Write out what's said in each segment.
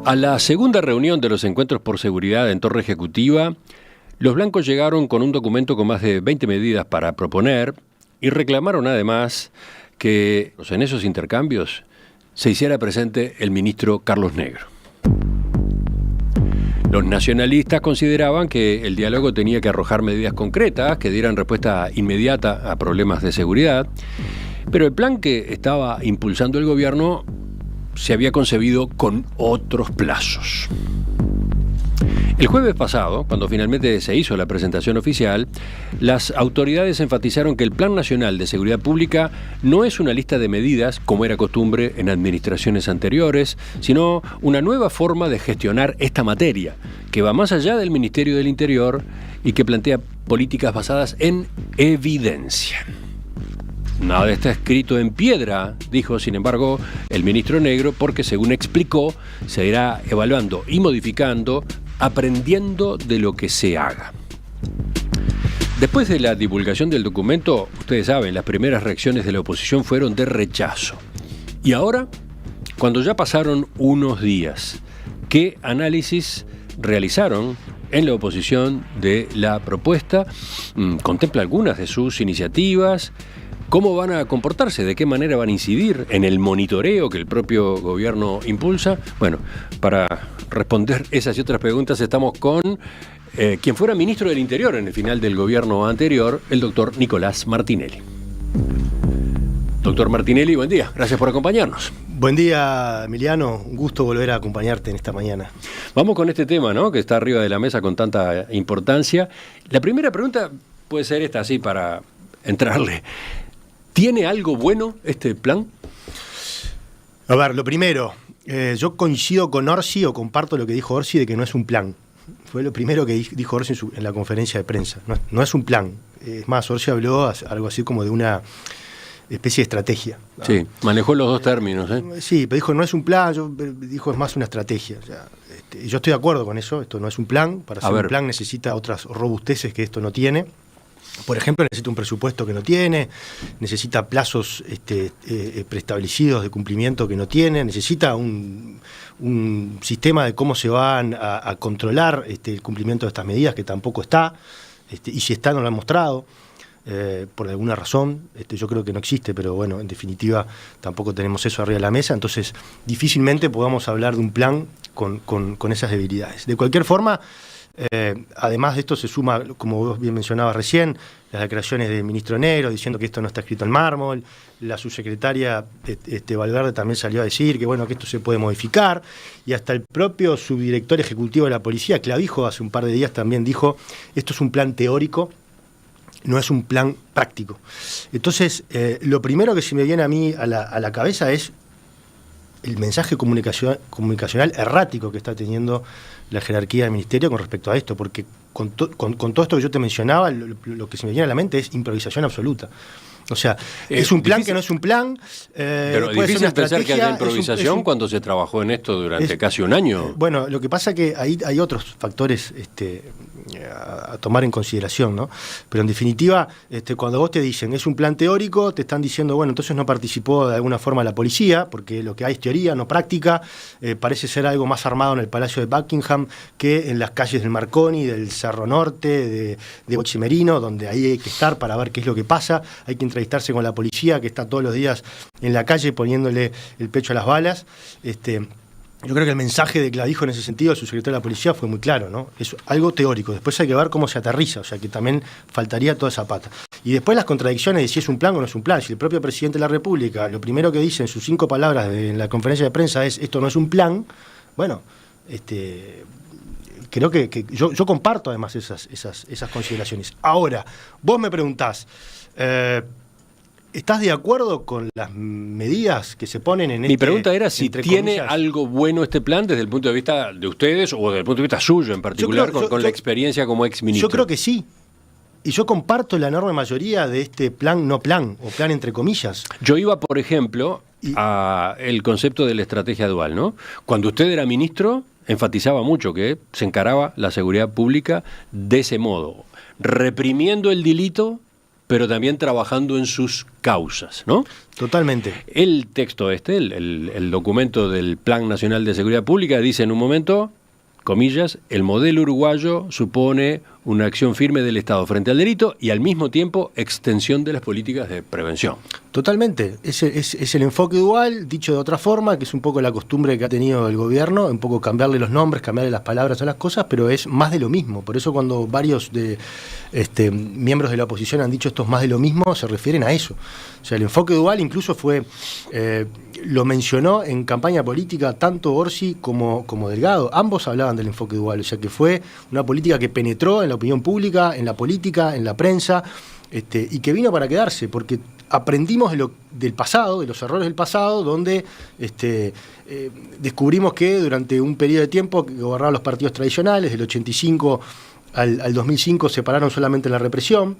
A la segunda reunión de los encuentros por seguridad en Torre Ejecutiva, los blancos llegaron con un documento con más de 20 medidas para proponer y reclamaron además que en esos intercambios se hiciera presente el ministro Carlos Negro. Los nacionalistas consideraban que el diálogo tenía que arrojar medidas concretas que dieran respuesta inmediata a problemas de seguridad, pero el plan que estaba impulsando el gobierno se había concebido con otros plazos. El jueves pasado, cuando finalmente se hizo la presentación oficial, las autoridades enfatizaron que el Plan Nacional de Seguridad Pública no es una lista de medidas, como era costumbre en administraciones anteriores, sino una nueva forma de gestionar esta materia, que va más allá del Ministerio del Interior y que plantea políticas basadas en evidencia. Nada está escrito en piedra, dijo, sin embargo, el ministro Negro, porque, según explicó, se irá evaluando y modificando, aprendiendo de lo que se haga. Después de la divulgación del documento, ustedes saben, las primeras reacciones de la oposición fueron de rechazo. Y ahora, cuando ya pasaron unos días, ¿qué análisis realizaron en la oposición de la propuesta? ¿Contempla algunas de sus iniciativas? ¿Cómo van a comportarse? ¿De qué manera van a incidir en el monitoreo que el propio gobierno impulsa? Bueno, para responder esas y otras preguntas estamos con quien fuera ministro del Interior en el final del gobierno anterior, el doctor Nicolás Martinelli. Doctor Martinelli, buen día. Gracias por acompañarnos. Buen día, Emiliano. Un gusto volver a acompañarte en esta mañana. Vamos con este tema, ¿no?, que está arriba de la mesa con tanta importancia. La primera pregunta puede ser esta, así para entrarle. ¿Tiene algo bueno este plan? A ver, lo primero, yo coincido con Orsi, o comparto lo que dijo Orsi, de que no es un plan. Fue lo primero que dijo Orsi en la conferencia de prensa. No es un plan. Es más, Orsi habló algo así como de una especie de estrategia. Sí, manejó los dos términos. Sí, pero dijo, no es un plan, dijo, es más una estrategia. O sea, yo estoy de acuerdo con eso, esto no es un plan. Para ser un plan necesita otras robusteces que esto no tiene. Por ejemplo, necesita un presupuesto que no tiene, necesita plazos preestablecidos de cumplimiento que no tiene, necesita un sistema de cómo se van a controlar el cumplimiento de estas medidas, que tampoco está, y si está no lo han mostrado, por alguna razón. Yo creo que no existe, pero bueno, en definitiva tampoco tenemos eso arriba de la mesa, entonces difícilmente podamos hablar de un plan con esas debilidades. De cualquier forma, además de esto se suma, como vos bien mencionabas recién, las declaraciones del ministro Negro diciendo que esto no está escrito en mármol. La subsecretaria Valverde también salió a decir que bueno, que esto se puede modificar, y hasta el propio subdirector ejecutivo de la policía, Clavijo, hace un par de días también dijo: esto es un plan teórico, no es un plan práctico. Entonces, lo primero que se me viene a mí a la cabeza es el mensaje comunicacional errático que está teniendo la jerarquía del ministerio con respecto a esto, porque con todo esto que yo te mencionaba, lo que se me viene a la mente es improvisación absoluta. O sea, es un plan difícil, que no es un plan. Pero es difícil pensar que haya improvisación cuando se trabajó en esto durante casi un año. Bueno, lo que pasa es que ahí hay otros factores a tomar en consideración, ¿no? Pero en definitiva, cuando vos te dicen es un plan teórico, te están diciendo, bueno, entonces no participó de alguna forma la policía, porque lo que hay es teoría, no práctica. Parece ser algo más armado en el Palacio de Buckingham que en las calles del Marconi, del Cerro Norte, de Bochimerino, donde ahí hay que estar para ver qué es lo que pasa. Hay que entrevistarse con la policía, que está todos los días en la calle poniéndole el pecho a las balas. Yo creo que el mensaje de Clavijo en ese sentido, su secretario de la policía, fue muy claro, ¿no? Es algo teórico. Después hay que ver cómo se aterriza, o sea que también faltaría toda esa pata. Y después las contradicciones de si es un plan o no es un plan. Si el propio presidente de la República, lo primero que dice en sus 5 palabras en la conferencia de prensa es esto no es un plan, bueno, creo que yo comparto además esas consideraciones. Ahora, vos me preguntás, ¿estás de acuerdo con las medidas que se ponen en Mi pregunta era si tiene algo bueno este plan desde el punto de vista de ustedes o desde el punto de vista suyo en particular, con la experiencia como exministro. Yo creo que sí. Y yo comparto la enorme mayoría de este plan no plan, o plan entre comillas. Yo iba, por ejemplo, a el concepto de la estrategia dual, ¿no? Cuando usted era ministro, enfatizaba mucho que se encaraba la seguridad pública de ese modo, reprimiendo el delito pero también trabajando en sus causas, ¿no? Totalmente. El texto el documento del Plan Nacional de Seguridad Pública, dice en un momento, comillas, el modelo uruguayo supone una acción firme del Estado frente al delito y al mismo tiempo extensión de las políticas de prevención. Totalmente. Es el enfoque dual, dicho de otra forma, que es un poco la costumbre que ha tenido el gobierno, un poco cambiarle los nombres, cambiarle las palabras a las cosas, pero es más de lo mismo. Por eso cuando varios miembros de la oposición han dicho esto es más de lo mismo, se refieren a eso. O sea, el enfoque dual incluso lo mencionó en campaña política tanto Orsi como Delgado. Ambos hablaban del enfoque dual, o sea que fue una política que penetró en la opinión pública, en la política, en la prensa, y que vino para quedarse, porque aprendimos del pasado, de los errores del pasado, donde descubrimos que durante un periodo de tiempo que gobernaban los partidos tradicionales, del 85 al 2005 se pararon solamente en la represión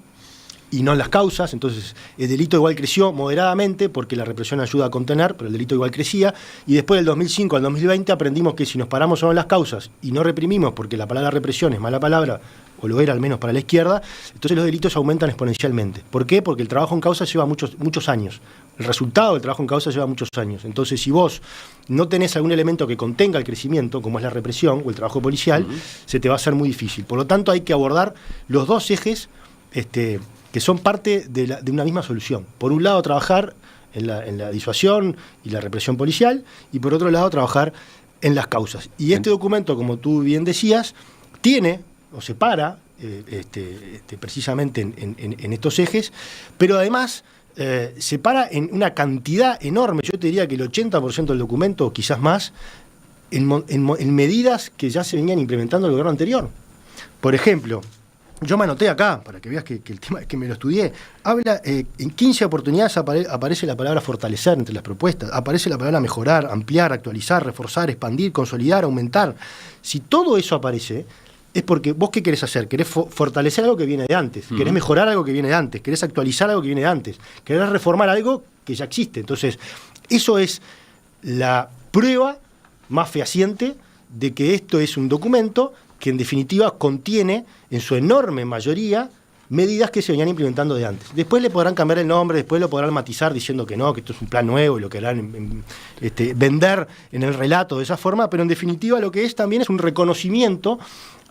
y no en las causas, entonces el delito igual creció moderadamente porque la represión ayuda a contener, pero el delito igual crecía, y después del 2005 al 2020 aprendimos que si nos paramos solo en las causas y no reprimimos, porque la palabra represión es mala palabra, o lo era al menos para la izquierda, entonces los delitos aumentan exponencialmente. ¿Por qué? Porque el trabajo en causa lleva muchos años. El resultado del trabajo en causa lleva muchos años. Entonces, si vos no tenés algún elemento que contenga el crecimiento, como es la represión o el trabajo policial, se te va a hacer muy difícil. Por lo tanto, hay que abordar los dos ejes que son parte de una misma solución. Por un lado, trabajar en la disuasión y la represión policial, y por otro lado, trabajar en las causas. Y este documento, como tú bien decías, tiene o separa precisamente en estos ejes, pero además separa en una cantidad enorme, yo te diría que el 80% del documento, o quizás más, en medidas que ya se venían implementando el gobierno anterior. Por ejemplo, yo me anoté acá, para que veas que el tema es que me lo estudié, habla, en 15 oportunidades aparece la palabra fortalecer entre las propuestas, aparece la palabra mejorar, ampliar, actualizar, reforzar, expandir, consolidar, aumentar. Si todo eso aparece, es porque vos ¿qué querés hacer? Querés fortalecer algo que viene de antes, querés mejorar algo que viene de antes, querés actualizar algo que viene de antes, querés reformar algo que ya existe. Entonces, eso es la prueba más fehaciente de que esto es un documento que en definitiva contiene en su enorme mayoría medidas que se venían implementando de antes. Después le podrán cambiar el nombre, después lo podrán matizar diciendo que no, que esto es un plan nuevo y lo querrán vender en el relato de esa forma, pero en definitiva lo que es también es un reconocimiento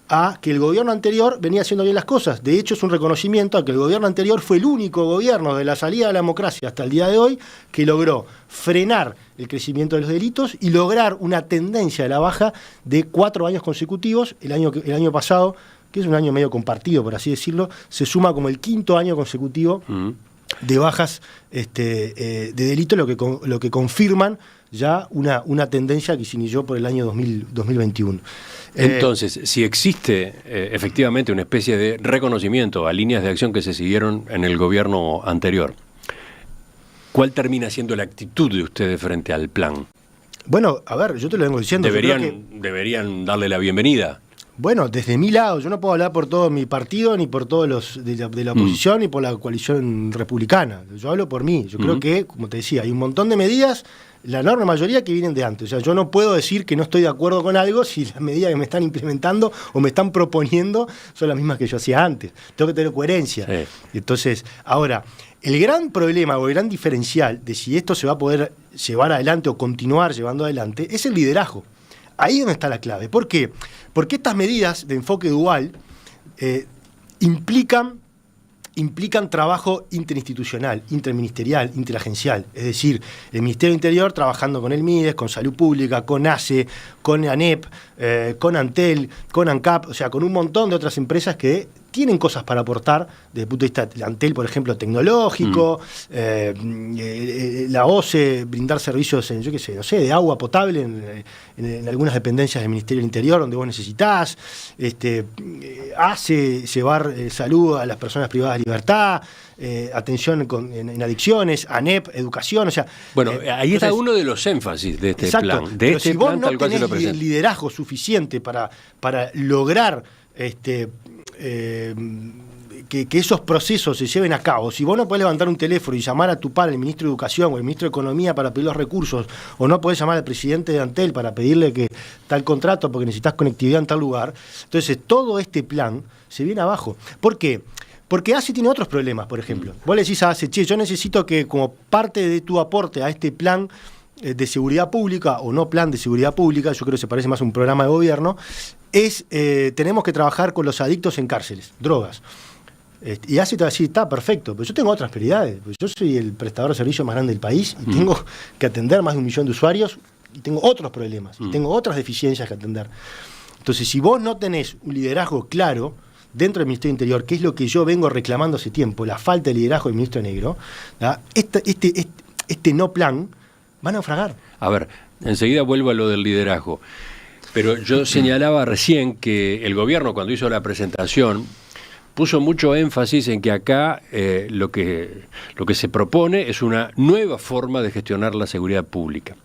a que el gobierno anterior venía haciendo bien las cosas. De hecho, es un reconocimiento a que el gobierno anterior fue el único gobierno de la salida de la democracia hasta el día de hoy que logró frenar el crecimiento de los delitos y lograr una tendencia de la baja de 4 años consecutivos. El año pasado, que es un año medio compartido, por así decirlo, se suma como el 5º año consecutivo de bajas de delito, lo que confirman ya una tendencia que se inició por el año 2021. Entonces, si existe efectivamente una especie de reconocimiento a líneas de acción que se siguieron en el gobierno anterior, ¿cuál termina siendo la actitud de ustedes frente al plan? Bueno, a ver, yo te lo vengo diciendo. ¿Deberían darle la bienvenida? Bueno, desde mi lado, yo no puedo hablar por todo mi partido, ni por todos los de la oposición, ni por la coalición republicana. Yo hablo por mí. Yo creo que, como te decía, hay un montón de medidas, la enorme mayoría que vienen de antes. O sea, yo no puedo decir que no estoy de acuerdo con algo si las medidas que me están implementando o me están proponiendo son las mismas que yo hacía antes. Tengo que tener coherencia. Sí. Entonces, ahora, el gran problema o el gran diferencial de si esto se va a poder llevar adelante o continuar llevando adelante es el liderazgo. Ahí es donde está la clave. ¿Por qué? Porque estas medidas de enfoque dual implican trabajo interinstitucional, interministerial, interagencial. Es decir, el Ministerio del Interior trabajando con el MIDES, con Salud Pública, con ACE, con ANEP, con Antel, con ANCAP, o sea, con un montón de otras empresas que tienen cosas para aportar desde el punto de vista de Antel, por ejemplo, tecnológico, la OCE, brindar servicios, yo qué sé, no sé, de agua potable en algunas dependencias del Ministerio del Interior donde vos necesitás, ACE, llevar salud a las personas privadas de libertad, atención en adicciones, ANEP, educación, o sea... Bueno, ahí está uno de los énfasis de este plan. De pero si vos no tenés el liderazgo suficiente para lograr que esos procesos se lleven a cabo, si vos no podés levantar un teléfono y llamar a tu par, el ministro de Educación o el ministro de Economía para pedir los recursos, o no podés llamar al presidente de Antel para pedirle que tal contrato porque necesitas conectividad en tal lugar, entonces todo este plan se viene abajo. ¿Por qué? Porque ACE tiene otros problemas, por ejemplo. Vos le decís a ACE, che, yo necesito que como parte de tu aporte a este plan de seguridad pública, o no plan de seguridad pública, yo creo que se parece más a un programa de gobierno, tenemos que trabajar con los adictos en cárceles, drogas. Y ACE te va a decir, está perfecto, pero yo tengo otras prioridades. Pues yo soy el prestador de servicios más grande del país y tengo que atender más de 1 millón de usuarios y tengo otros problemas, y tengo otras deficiencias que atender. Entonces, si vos no tenés un liderazgo claro dentro del Ministerio del Interior, que es lo que yo vengo reclamando hace tiempo, la falta de liderazgo del ministro Negro, este no plan va a naufragar. A ver, enseguida vuelvo a lo del liderazgo. Pero yo señalaba recién que el gobierno, cuando hizo la presentación, puso mucho énfasis en que acá lo que se propone es una nueva forma de gestionar la seguridad pública.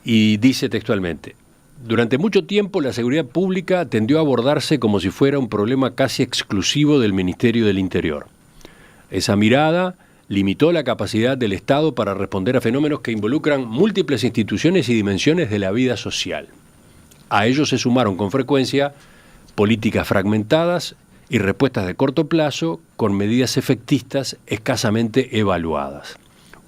Y dice textualmente: durante mucho tiempo la seguridad pública tendió a abordarse como si fuera un problema casi exclusivo del Ministerio del Interior. Esa mirada limitó la capacidad del Estado para responder a fenómenos que involucran múltiples instituciones y dimensiones de la vida social. A ello se sumaron con frecuencia políticas fragmentadas y respuestas de corto plazo con medidas efectistas escasamente evaluadas.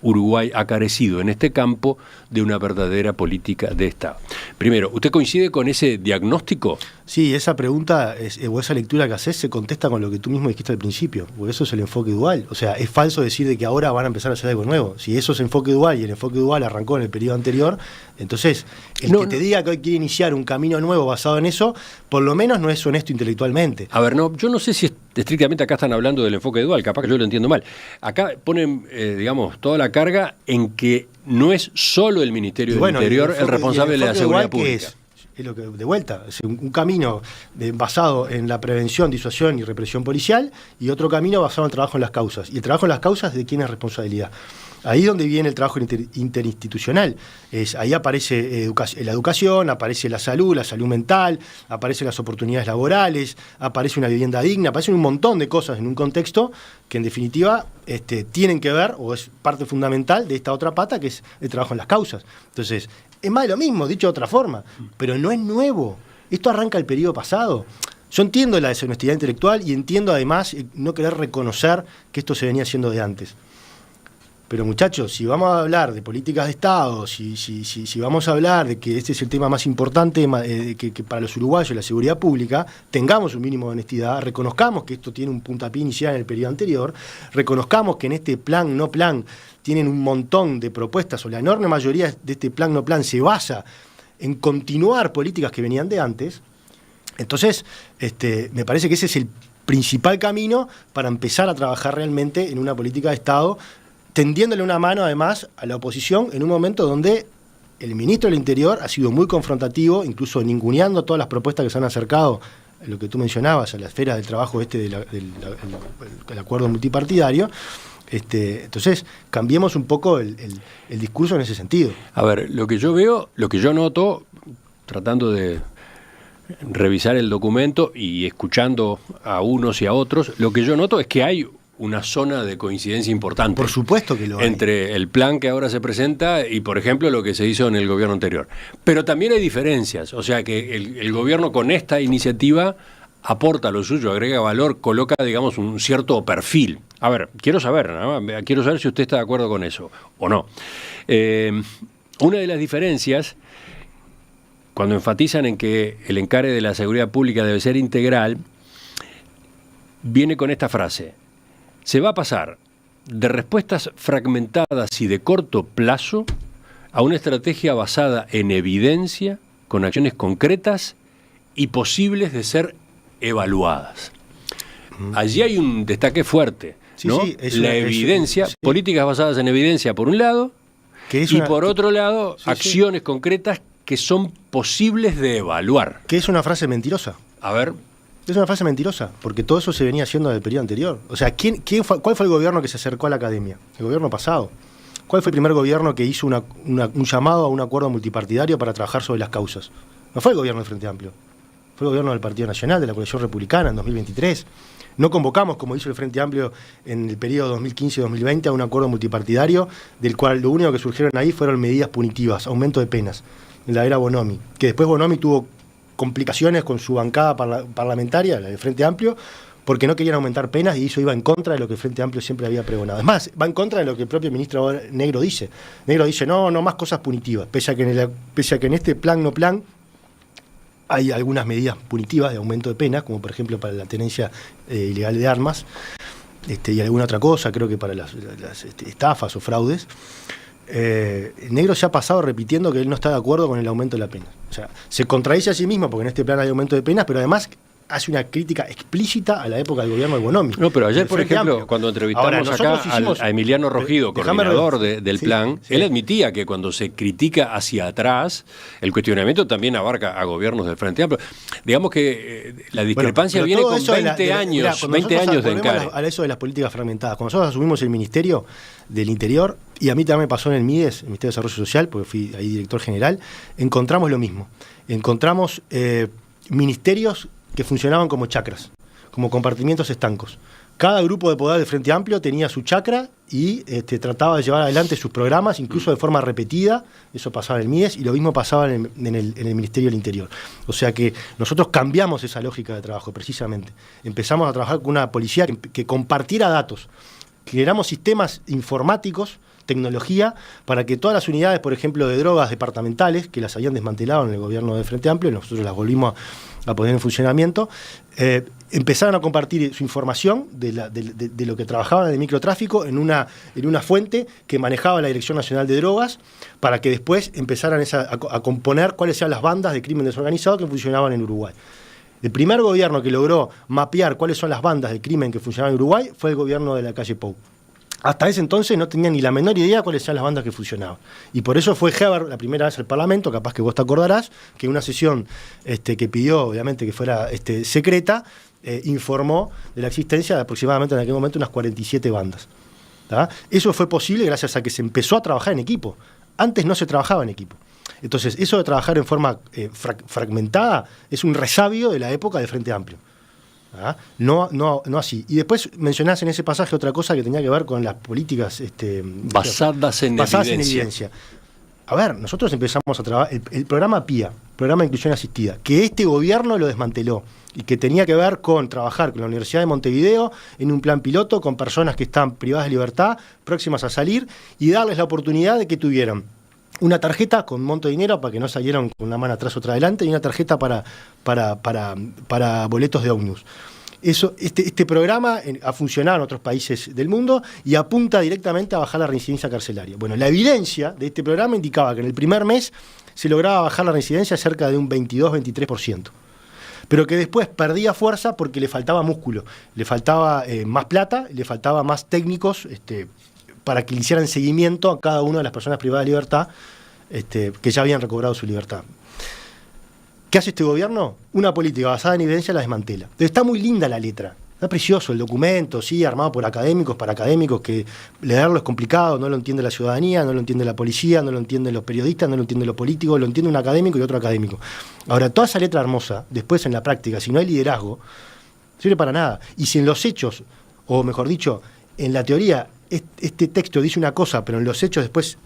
Uruguay ha carecido en este campo de una verdadera política de Estado. Primero, ¿usted coincide con ese diagnóstico? Sí, esa pregunta o esa lectura que haces se contesta con lo que tú mismo dijiste al principio, porque eso es el enfoque dual. O sea, es falso decir de que ahora van a empezar a hacer algo nuevo. Si eso es enfoque dual y el enfoque dual arrancó en el periodo anterior, entonces que te diga que hoy quiere iniciar un camino nuevo basado en eso, por lo menos no es honesto intelectualmente. A ver, yo no sé si estrictamente acá están hablando del enfoque dual, capaz que yo lo entiendo mal. Acá ponen, digamos, toda la carga en que no es solo el Ministerio del Interior el responsable de la seguridad pública. Es lo que, de vuelta, es un camino basado en la prevención, disuasión y represión policial, y otro camino basado en el trabajo en las causas. Y el trabajo en las causas, ¿de quién es responsabilidad? Ahí es donde viene el trabajo interinstitucional. Ahí aparece la educación, aparece la salud mental, aparecen las oportunidades laborales, aparece una vivienda digna, aparecen un montón de cosas en un contexto que en definitiva tienen que ver, o es parte fundamental de esta otra pata, que es el trabajo en las causas. Entonces, es más de lo mismo, dicho de otra forma, pero no es nuevo. Esto arranca el periodo pasado. Yo entiendo la deshonestidad intelectual y entiendo además no querer reconocer que esto se venía haciendo de antes. Pero muchachos, si vamos a hablar de políticas de Estado, si vamos a hablar de que este es el tema más importante que para los uruguayos, la seguridad pública, tengamos un mínimo de honestidad, reconozcamos que esto tiene un puntapié inicial en el periodo anterior, reconozcamos que en este plan, no plan, tienen un montón de propuestas, o la enorme mayoría de este plan, no plan, se basa en continuar políticas que venían de antes. Entonces, me parece que ese es el principal camino para empezar a trabajar realmente en una política de Estado, tendiéndole una mano además a la oposición en un momento donde el ministro del Interior ha sido muy confrontativo, incluso ninguneando todas las propuestas que se han acercado, lo que tú mencionabas, a la esfera del trabajo del acuerdo multipartidario. Entonces, cambiemos un poco el discurso en ese sentido. A ver, lo que yo veo, lo que yo noto, tratando de revisar el documento y escuchando a unos y a otros, lo que yo noto es que hay una zona de coincidencia importante. Por supuesto que lo hay. Entre el plan que ahora se presenta y, por ejemplo, lo que se hizo en el gobierno anterior. Pero también hay diferencias. O sea que el gobierno con esta iniciativa aporta lo suyo, agrega valor, coloca, digamos, un cierto perfil. A ver, quiero saber si usted está de acuerdo con eso o no. Una de las diferencias, cuando enfatizan en que el encare de la seguridad pública debe ser integral, viene con esta frase: se va a pasar de respuestas fragmentadas y de corto plazo a una estrategia basada en evidencia, con acciones concretas y posibles de ser evaluadas. Allí hay un destaque fuerte, ¿no? Sí, evidencia, políticas basadas en evidencia por un lado, por otro lado, acciones concretas que son posibles de evaluar. Que es una frase mentirosa. A ver. Es una frase mentirosa, porque todo eso se venía haciendo del periodo anterior. O sea, ¿cuál fue el gobierno que se acercó a la academia? El gobierno pasado. ¿Cuál fue el primer gobierno que hizo un llamado a un acuerdo multipartidario para trabajar sobre las causas? No fue el gobierno del Frente Amplio. Fue el gobierno del Partido Nacional, de la Coalición Republicana, en 2023. No convocamos, como hizo el Frente Amplio en el periodo 2015-2020, a un acuerdo multipartidario, del cual lo único que surgieron ahí fueron medidas punitivas, aumento de penas, en la era Bonomi. Que después Bonomi tuvo complicaciones con su bancada parlamentaria, la del Frente Amplio, porque no querían aumentar penas y eso iba en contra de lo que el Frente Amplio siempre había pregonado. Es más, va en contra de lo que el propio ministro Negro dice. Negro dice, no más cosas punitivas, pese a que en este plan no plan hay algunas medidas punitivas de aumento de penas, como por ejemplo para la tenencia ilegal de armas, y alguna otra cosa, creo que para las estafas o fraudes. Negro se ha pasado repitiendo que él no está de acuerdo con el aumento de la pena. O sea, se contradice a sí mismo porque en este plan hay aumento de penas, pero además hace una crítica explícita a la época del gobierno de Bonomi. No, pero ayer, por ejemplo, cuando entrevistamos a Emiliano Rogido, coordinador del plan, él admitía que cuando se critica hacia atrás, el cuestionamiento también abarca a gobiernos del Frente Amplio. Digamos que la discrepancia viene con 20 años de encare. A eso de las políticas fragmentadas. Cuando nosotros asumimos el Ministerio del Interior, y a mí también me pasó en el MIDES, el Ministerio de Desarrollo Social, porque fui ahí director general, encontramos lo mismo. Encontramos ministerios que funcionaban como chacras, como compartimientos estancos. Cada grupo de poder del Frente Amplio tenía su chacra y trataba de llevar adelante sus programas, incluso de forma repetida. Eso pasaba en el MIDES y lo mismo pasaba en el Ministerio del Interior. O sea que nosotros cambiamos esa lógica de trabajo, precisamente. Empezamos a trabajar con una policía que compartiera datos. Generamos sistemas informáticos, tecnología, para que todas las unidades, por ejemplo, de drogas departamentales, que las habían desmantelado en el gobierno del Frente Amplio, nosotros las volvimos a poner en funcionamiento, empezaron a compartir su información de lo que trabajaban en el microtráfico en una fuente que manejaba la Dirección Nacional de Drogas, para que después empezaran a componer cuáles eran las bandas de crimen desorganizado que funcionaban en Uruguay. El primer gobierno que logró mapear cuáles son las bandas de crimen que funcionaban en Uruguay fue el gobierno de la calle Pou. Hasta ese entonces no tenían ni la menor idea cuáles eran las bandas que funcionaban. Y por eso fue Heber la primera vez al Parlamento, capaz que vos te acordarás, que en una sesión que pidió, obviamente, que fuera secreta, informó de la existencia de aproximadamente en aquel momento unas 47 bandas. ¿Tá? Eso fue posible gracias a que se empezó a trabajar en equipo. Antes no se trabajaba en equipo. Entonces, eso de trabajar en forma fragmentada es un resabio de la época del Frente Amplio. No así. Y después mencionás en ese pasaje otra cosa que tenía que ver con las políticas basadas en evidencia. A ver, nosotros empezamos a trabajar el programa PIA, Programa de Inclusión Asistida, que este gobierno lo desmanteló y que tenía que ver con trabajar con la Universidad de Montevideo en un plan piloto con personas que están privadas de libertad, próximas a salir, y darles la oportunidad de que tuvieran una tarjeta con monto de dinero para que no salieran con una mano atrás otra adelante, y una tarjeta para boletos de ómnibus. Este programa ha funcionado en otros países del mundo y apunta directamente a bajar la reincidencia carcelaria. Bueno, la evidencia de este programa indicaba que en el primer mes se lograba bajar la reincidencia cerca de un 22-23%. Pero que después perdía fuerza porque le faltaba músculo, le faltaba más plata, le faltaba más técnicos para que le hicieran seguimiento a cada una de las personas privadas de libertad que ya habían recobrado su libertad. ¿Qué hace este gobierno? Una política basada en evidencia la desmantela. Entonces, está muy linda la letra, está precioso el documento, sí, armado por académicos, para académicos, que leerlo es complicado, no lo entiende la ciudadanía, no lo entiende la policía, no lo entienden los periodistas, no lo entienden los políticos, lo entiende un académico y otro académico. Ahora, toda esa letra hermosa, después en la práctica, si no hay liderazgo, no sirve para nada. Y si en los hechos, o mejor dicho, en la teoría, este texto dice una cosa, pero en los hechos después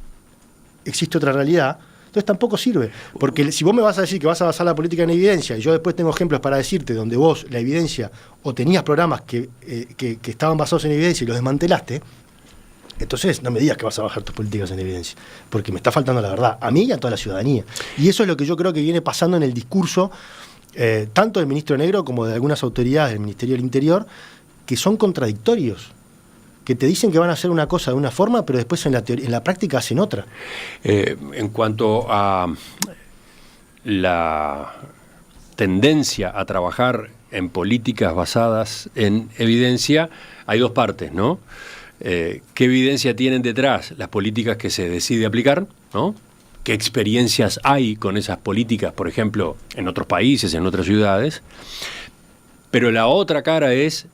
existe otra realidad, entonces tampoco sirve. Porque si vos me vas a decir que vas a basar la política en evidencia, y yo después tengo ejemplos para decirte donde vos la evidencia, o tenías programas que estaban basados en evidencia y los desmantelaste, entonces no me digas que vas a bajar tus políticas en evidencia, porque me está faltando la verdad, a mí y a toda la ciudadanía. Y eso es lo que yo creo que viene pasando en el discurso, tanto del ministro Negro como de algunas autoridades del Ministerio del Interior, que son contradictorios, que te dicen que van a hacer una cosa de una forma, pero después en la práctica hacen otra. En cuanto a la tendencia a trabajar en políticas basadas en evidencia, hay dos partes, ¿no? ¿Qué evidencia tienen detrás las políticas que se decide aplicar, ¿no? ¿Qué experiencias hay con esas políticas, por ejemplo, en otros países, en otras ciudades? Pero la otra cara es,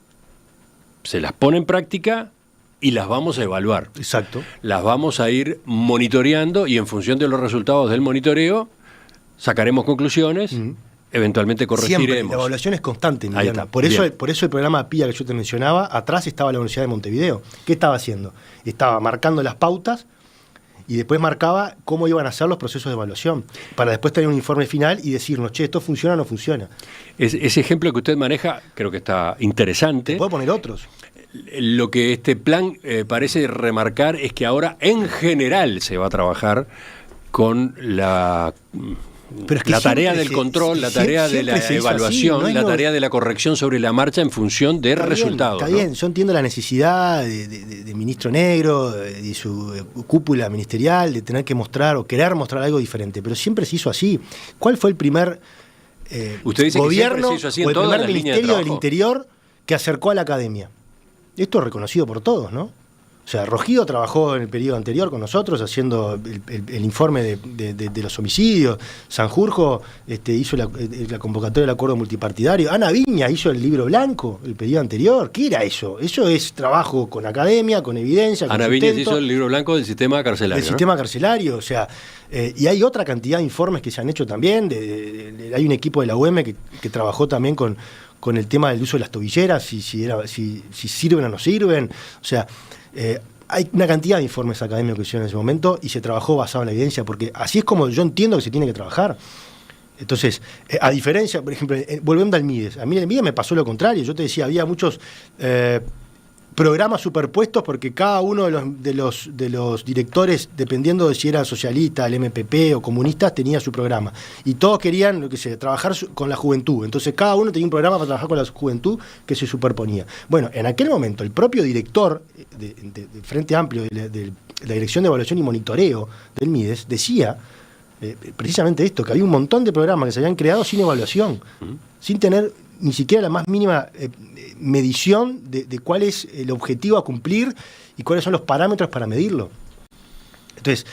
se las pone en práctica y las vamos a evaluar. Exacto. Las vamos a ir monitoreando y en función de los resultados del monitoreo sacaremos conclusiones, eventualmente corregiremos. Siempre, la evaluación es constante, por eso el programa PIA que yo te mencionaba, atrás estaba la Universidad de Montevideo. ¿Qué estaba haciendo? Estaba marcando las pautas y después marcaba cómo iban a ser los procesos de evaluación, para después tener un informe final y decirnos, che, esto funciona o no funciona. Ese ejemplo que usted maneja creo que está interesante. ¿Puedo poner otros? Lo que este plan parece remarcar es que ahora en general se va a trabajar con la tarea del control, la tarea de la evaluación, así, la tarea de la corrección sobre la marcha en función de resultados. Está bien, yo entiendo la necesidad de ministro Negro, de su cúpula ministerial, de tener que mostrar o querer mostrar algo diferente, pero siempre se hizo así. ¿Cuál fue el primer gobierno o el primer ministerio del Interior que acercó a la academia? Esto es reconocido por todos, ¿no? O sea, Rogido trabajó en el periodo anterior con nosotros haciendo el informe de los homicidios. Sanjurjo hizo la convocatoria del acuerdo multipartidario. Ana Viña hizo el libro blanco el periodo anterior. ¿Qué era eso? Eso es trabajo con academia, con evidencia, con Ana Viña hizo el libro blanco del sistema carcelario. Del sistema carcelario, o sea, y hay otra cantidad de informes que se han hecho también. Hay un equipo de la UM que trabajó también con el tema del uso de las tobilleras, si sirven o no sirven. O sea, hay una cantidad de informes académicos que hicieron en ese momento y se trabajó basado en la evidencia, porque así es como yo entiendo que se tiene que trabajar. Entonces, a diferencia, por ejemplo, volviendo al MIDES, a mí el MIDES me pasó lo contrario. Yo te decía, había muchos programas superpuestos porque cada uno de los directores, dependiendo de si era socialista, el MPP o comunistas, tenía su programa. Y todos querían, lo que sé, trabajar con la juventud. Entonces cada uno tenía un programa para trabajar con la juventud que se superponía. Bueno, en aquel momento el propio director de Frente Amplio, de la Dirección de Evaluación y Monitoreo del MIDES, decía precisamente esto, que había un montón de programas que se habían creado sin evaluación, sin tener ni siquiera la más mínima medición de cuál es el objetivo a cumplir y cuáles son los parámetros para medirlo. Entonces,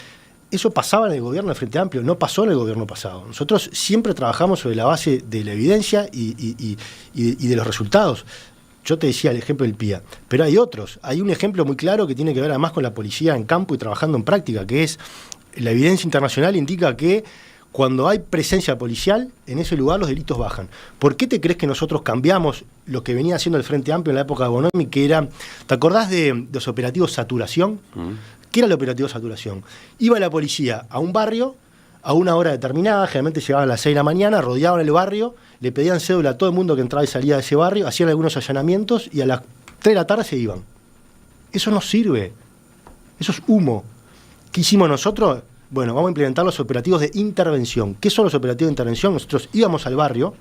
eso pasaba en el gobierno del Frente Amplio, no pasó en el gobierno pasado. Nosotros siempre trabajamos sobre la base de la evidencia y de los resultados. Yo te decía el ejemplo del PIA, pero hay otros. Hay un ejemplo muy claro que tiene que ver además con la policía en campo y trabajando en práctica, que es la evidencia internacional indica que cuando hay presencia policial, en ese lugar los delitos bajan. ¿Por qué te crees que nosotros cambiamos lo que venía haciendo el Frente Amplio en la época de Bonomi, que era, ¿te acordás de los operativos Saturación? ¿Qué era el operativo Saturación? Iba la policía a un barrio, a una hora determinada, generalmente llegaban a las 6 de la mañana, rodeaban el barrio, le pedían cédula a todo el mundo que entraba y salía de ese barrio, hacían algunos allanamientos y a las 3 de la tarde se iban. Eso no sirve, eso es humo. ¿Qué hicimos nosotros? Bueno, vamos a implementar los operativos de intervención. ¿Qué son los operativos de intervención? Nosotros íbamos al barrio,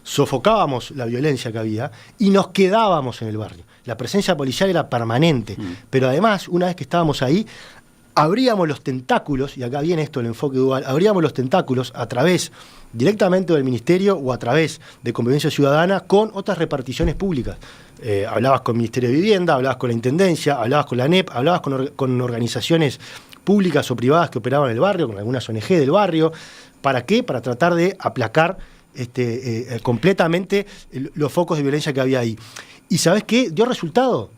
sofocábamos la violencia que había y nos quedábamos en el barrio. La presencia policial era permanente, pero además, una vez que estábamos ahí, abríamos los tentáculos, y acá viene esto, el enfoque dual, abríamos los tentáculos a través directamente del Ministerio o a través de Convivencia Ciudadana con otras reparticiones públicas. Hablabas con el Ministerio de Vivienda, hablabas con la Intendencia, hablabas con la ANEP, hablabas con organizaciones públicas o privadas que operaban en el barrio, con algunas ONG del barrio. ¿Para qué? Para tratar de aplacar completamente los focos de violencia que había ahí. ¿Y sabés qué? Dio resultado.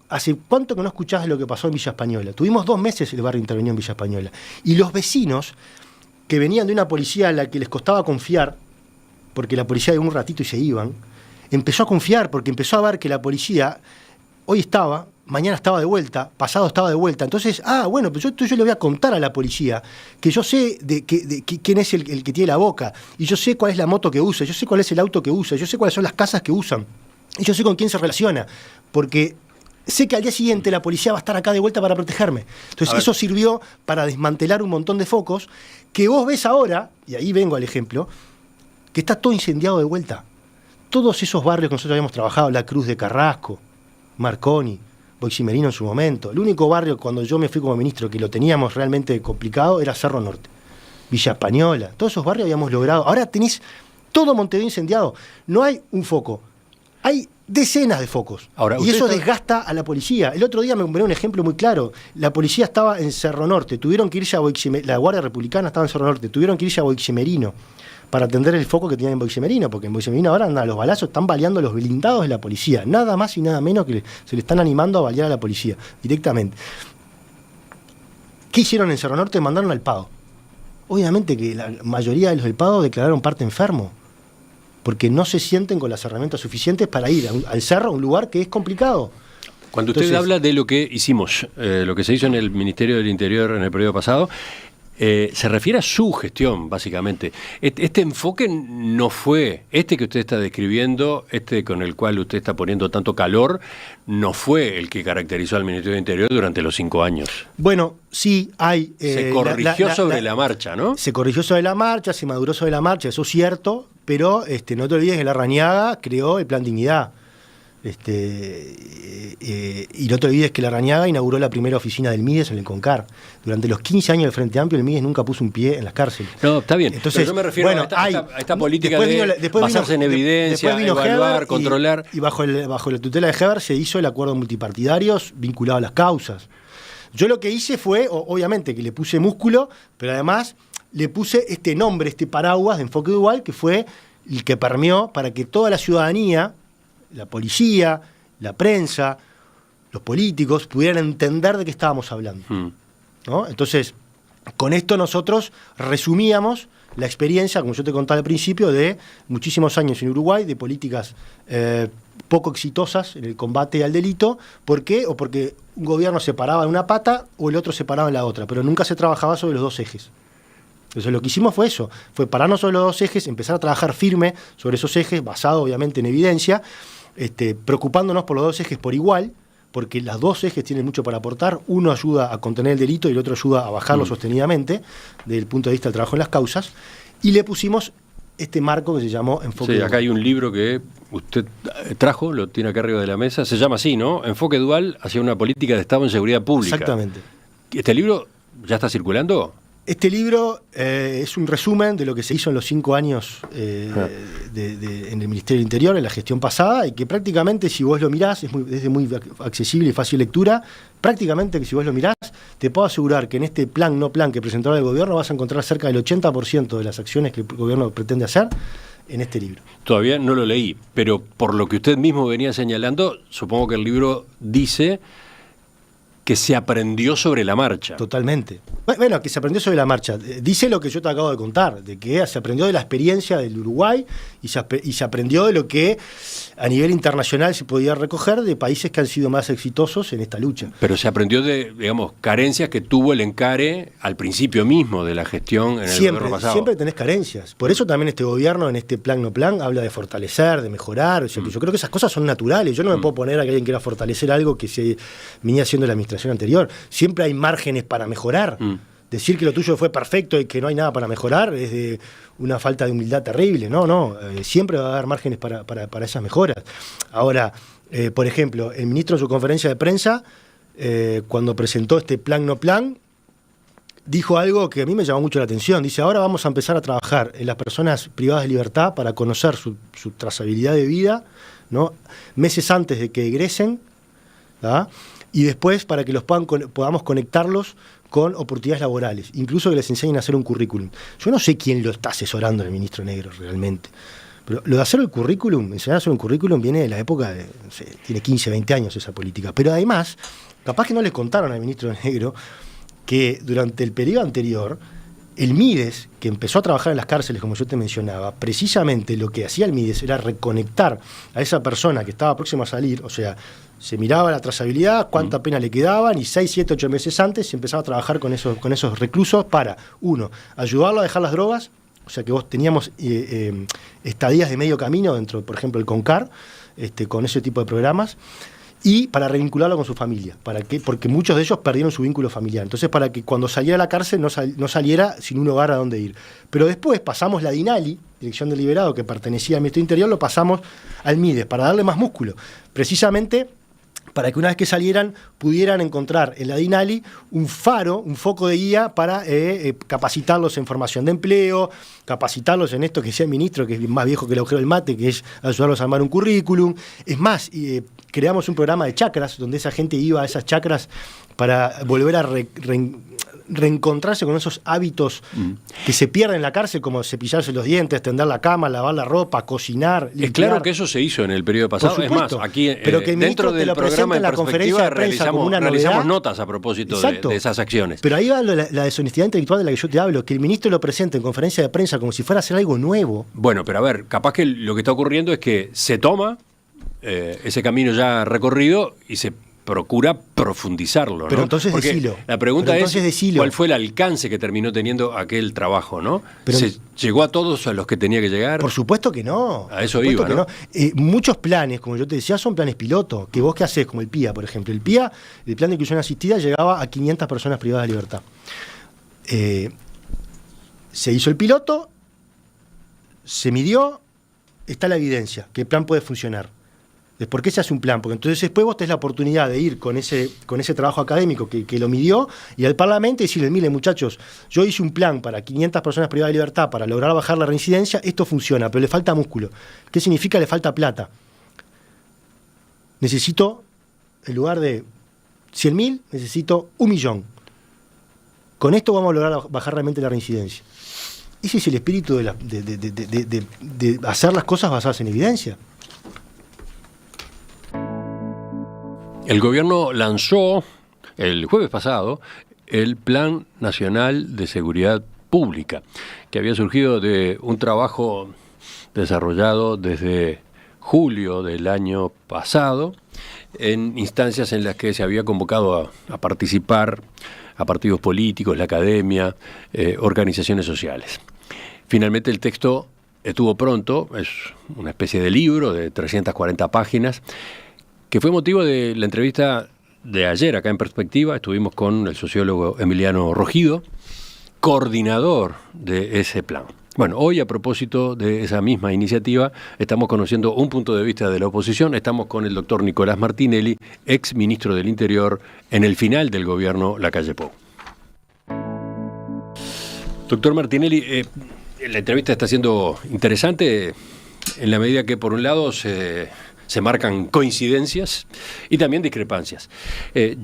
¿Hace cuánto que no escuchás de lo que pasó en Villa Española? Tuvimos 2 meses el barrio intervenido en Villa Española. Y los vecinos, que venían de una policía a la que les costaba confiar, porque la policía de un ratito y se iban, empezó a confiar porque empezó a ver que la policía hoy estaba, mañana estaba de vuelta, pasado estaba de vuelta. Entonces, bueno, pues yo le voy a contar a la policía que yo sé quién es el que tiene la boca, y yo sé cuál es la moto que usa, yo sé cuál es el auto que usa, yo sé cuáles son las casas que usan, y yo sé con quién se relaciona, porque sé que al día siguiente la policía va a estar acá de vuelta para protegerme. Entonces eso sirvió para desmantelar un montón de focos que vos ves ahora, y ahí vengo al ejemplo, que está todo incendiado de vuelta. Todos esos barrios que nosotros habíamos trabajado, La Cruz de Carrasco, Marconi, Boiximerino en su momento. El único barrio cuando yo me fui como ministro que lo teníamos realmente complicado era Cerro Norte, Villa Española. Todos esos barrios habíamos logrado. Ahora tenés todo Montevideo incendiado. No hay un foco, hay decenas de focos. Ahora, y eso desgasta a la policía. El otro día me compré un ejemplo muy claro. La policía estaba en Cerro Norte, tuvieron que irse a Boiximerino, la Guardia Republicana estaba en Cerro Norte, tuvieron que irse a Boiximerino para atender el foco que tenían en Boiximerino, porque en Boiximerino ahora los balazos están baleando los blindados de la policía, nada más y nada menos que se le están animando a balear a la policía, directamente. ¿Qué hicieron en Cerro Norte? Mandaron al PADO. Obviamente que la mayoría de los del PADO declararon parte enfermo, porque no se sienten con las herramientas suficientes para ir al cerro, a un lugar que es complicado. Cuando usted habla de lo que hicimos, lo que se hizo en el Ministerio del Interior en el periodo pasado, se refiere a su gestión, básicamente. Este enfoque no fue, este que usted está describiendo, este con el cual usted está poniendo tanto calor, no fue el que caracterizó al Ministerio del Interior durante los 5 años. Bueno, sí hay... se corrigió sobre la marcha, ¿no? Se corrigió sobre la marcha, se maduró sobre la marcha, eso es cierto, pero no te olvides que Larrañaga creó el Plan Dignidad. Y no te olvides que Larrañaga inauguró la primera oficina del MIDES en el CONCAR. Durante los 15 años del Frente Amplio, el MIDES nunca puso un pie en las cárceles. No, está bien. Entonces, pero yo me refiero a esta política de basarse en evidencia, evaluar, controlar. Y bajo la tutela de Heber se hizo el acuerdo multipartidarios vinculado a las causas. Yo lo que hice fue, obviamente, que le puse músculo, pero además le puse este nombre, este paraguas de enfoque dual, que fue el que permeó para que toda la ciudadanía, la policía, la prensa, los políticos pudieran entender de qué estábamos hablando. ¿No? Entonces, con esto nosotros resumíamos la experiencia, como yo te contaba al principio, de muchísimos años en Uruguay, de políticas poco exitosas en el combate al delito. ¿Por qué? O porque un gobierno se paraba en una pata o el otro se paraba en la otra, pero nunca se trabajaba sobre los dos ejes. Entonces lo que hicimos fue eso, fue pararnos sobre los dos ejes, empezar a trabajar firme sobre esos ejes, basado obviamente en evidencia, preocupándonos por los dos ejes por igual, porque los dos ejes tienen mucho para aportar. Uno ayuda a contener el delito y el otro ayuda a bajarlo sostenidamente, desde el punto de vista del trabajo en las causas, y le pusimos este marco que se llamó Enfoque Dual. Acá hay un libro que usted trajo, lo tiene acá arriba de la mesa, se llama así, ¿no? Enfoque Dual hacia una política de Estado en seguridad pública. Exactamente. ¿Este libro ya está circulando? Este libro es un resumen de lo que se hizo en los 5 años en el Ministerio del Interior, en la gestión pasada, y que prácticamente, si vos lo mirás, es muy accesible y fácil lectura. Prácticamente, que si vos lo mirás, te puedo asegurar que en este plan, no plan que presentó el gobierno, vas a encontrar cerca del 80% de las acciones que el gobierno pretende hacer en este libro. Todavía no lo leí, pero por lo que usted mismo venía señalando, supongo que el libro dice que se aprendió sobre la marcha. Totalmente. Bueno, que se aprendió sobre la marcha. Dice lo que yo te acabo de contar, de que se aprendió de la experiencia del Uruguay y se aprendió de lo que a nivel internacional se podía recoger de países que han sido más exitosos en esta lucha. Pero se aprendió de, digamos, carencias que tuvo el encare al principio mismo de la gestión en el gobierno pasado. Siempre tenés carencias. Por eso también este gobierno, en este plan no plan, habla de fortalecer, de mejorar. O sea, que yo creo que esas cosas son naturales. Yo no me puedo poner a que alguien quiera fortalecer algo que se venía haciendo la administración anterior. Siempre hay márgenes para mejorar. Decir que lo tuyo fue perfecto y que no hay nada para mejorar es de una falta de humildad terrible. No, siempre va a haber márgenes para esas mejoras. Ahora, por ejemplo, el ministro en su conferencia de prensa, cuando presentó este plan no plan, dijo algo que a mí me llamó mucho la atención. Dice, ahora vamos a empezar a trabajar en las personas privadas de libertad para conocer su trazabilidad de vida, ¿no? Meses antes de que egresen, ¿verdad? Y después para que podamos conectarlos con oportunidades laborales, incluso que les enseñen a hacer un currículum. Yo no sé quién lo está asesorando el ministro Negro realmente, pero lo de hacer el currículum, enseñar a hacer un currículum viene de la época de, no sé, tiene 15, 20 años esa política, pero además, capaz que no le contaron al ministro Negro que durante el periodo anterior, el MIDES, que empezó a trabajar en las cárceles, como yo te mencionaba, precisamente lo que hacía el MIDES era reconectar a esa persona que estaba próxima a salir, o sea, se miraba la trazabilidad, cuánta pena le quedaban, y 6, 7, 8 meses antes se empezaba a trabajar con esos reclusos para, uno, ayudarlo a dejar las drogas, o sea que vos teníamos estadías de medio camino dentro, por ejemplo, el CONCAR, con ese tipo de programas, y para revincularlo con su familia. Porque muchos de ellos perdieron su vínculo familiar. Entonces, para que cuando saliera a la cárcel no saliera sin un hogar a dónde ir. Pero después pasamos la DINALI, Dirección del Liberado, que pertenecía al Ministerio Interior, lo pasamos al MIDES para darle más músculo. Precisamente para que una vez que salieran pudieran encontrar en la DINALI un foco de guía para capacitarlos en formación de empleo, capacitarlos en esto que decía el ministro, que es más viejo que el agujero del mate, que es ayudarlos a armar un currículum. Es más, creamos un programa de chacras, donde esa gente iba a esas chacras para volver a reencontrarse con esos hábitos que se pierden en la cárcel, como cepillarse los dientes, tender la cama, lavar la ropa, cocinar, limpiar. Es claro que eso se hizo en el periodo pasado. Es más, aquí pero que dentro del programa en la conferencia de prensa como una realizamos notas a propósito de esas acciones. Pero ahí va la deshonestidad intelectual de la que yo te hablo, que el ministro lo presente en conferencia de prensa como si fuera a hacer algo nuevo. Bueno, pero a ver, capaz que lo que está ocurriendo es que se toma ese camino ya recorrido y se procura profundizarlo, ¿no? Pero entonces porque decilo. La pregunta es decilo. ¿cuál fue el alcance que terminó teniendo aquel trabajo, ¿no? Pero, ¿se llegó a todos a los que tenía que llegar? Por supuesto que no. A eso iba, ¿no? Muchos planes, como yo te decía, son planes piloto. Que vos qué hacés, como el PIA, por ejemplo. El PIA, el plan de inclusión asistida, llegaba a 500 personas privadas de libertad. Se hizo el piloto, se midió, está la evidencia, que el plan puede funcionar. ¿Por qué se hace un plan? Porque entonces después vos tenés la oportunidad de ir con ese trabajo académico que lo midió y al Parlamento y decirle, miren muchachos, yo hice un plan para 500 personas privadas de libertad para lograr bajar la reincidencia, esto funciona, pero le falta músculo. ¿Qué significa? Le falta plata. Necesito, en lugar de 100.000, necesito 1.000.000. Con esto vamos a lograr bajar realmente la reincidencia. Ese es el espíritu de hacer las cosas basadas en evidencia. El gobierno lanzó el jueves pasado el Plan Nacional de Seguridad Pública, que había surgido de un trabajo desarrollado desde julio del año pasado, en instancias en las que se había convocado a participar a partidos políticos, la academia, organizaciones sociales. Finalmente el texto estuvo pronto, es una especie de libro de 340 páginas, que fue motivo de la entrevista de ayer acá en Perspectiva. Estuvimos con el sociólogo Emiliano Rojido, coordinador de ese plan. Bueno, hoy a propósito de esa misma iniciativa, estamos conociendo un punto de vista de la oposición. Estamos con el doctor Nicolás Martinelli, ex ministro del Interior, en el final del gobierno Lacalle Pou. Doctor Martinelli, la entrevista está siendo interesante en la medida que, por un lado, se marcan coincidencias y también discrepancias.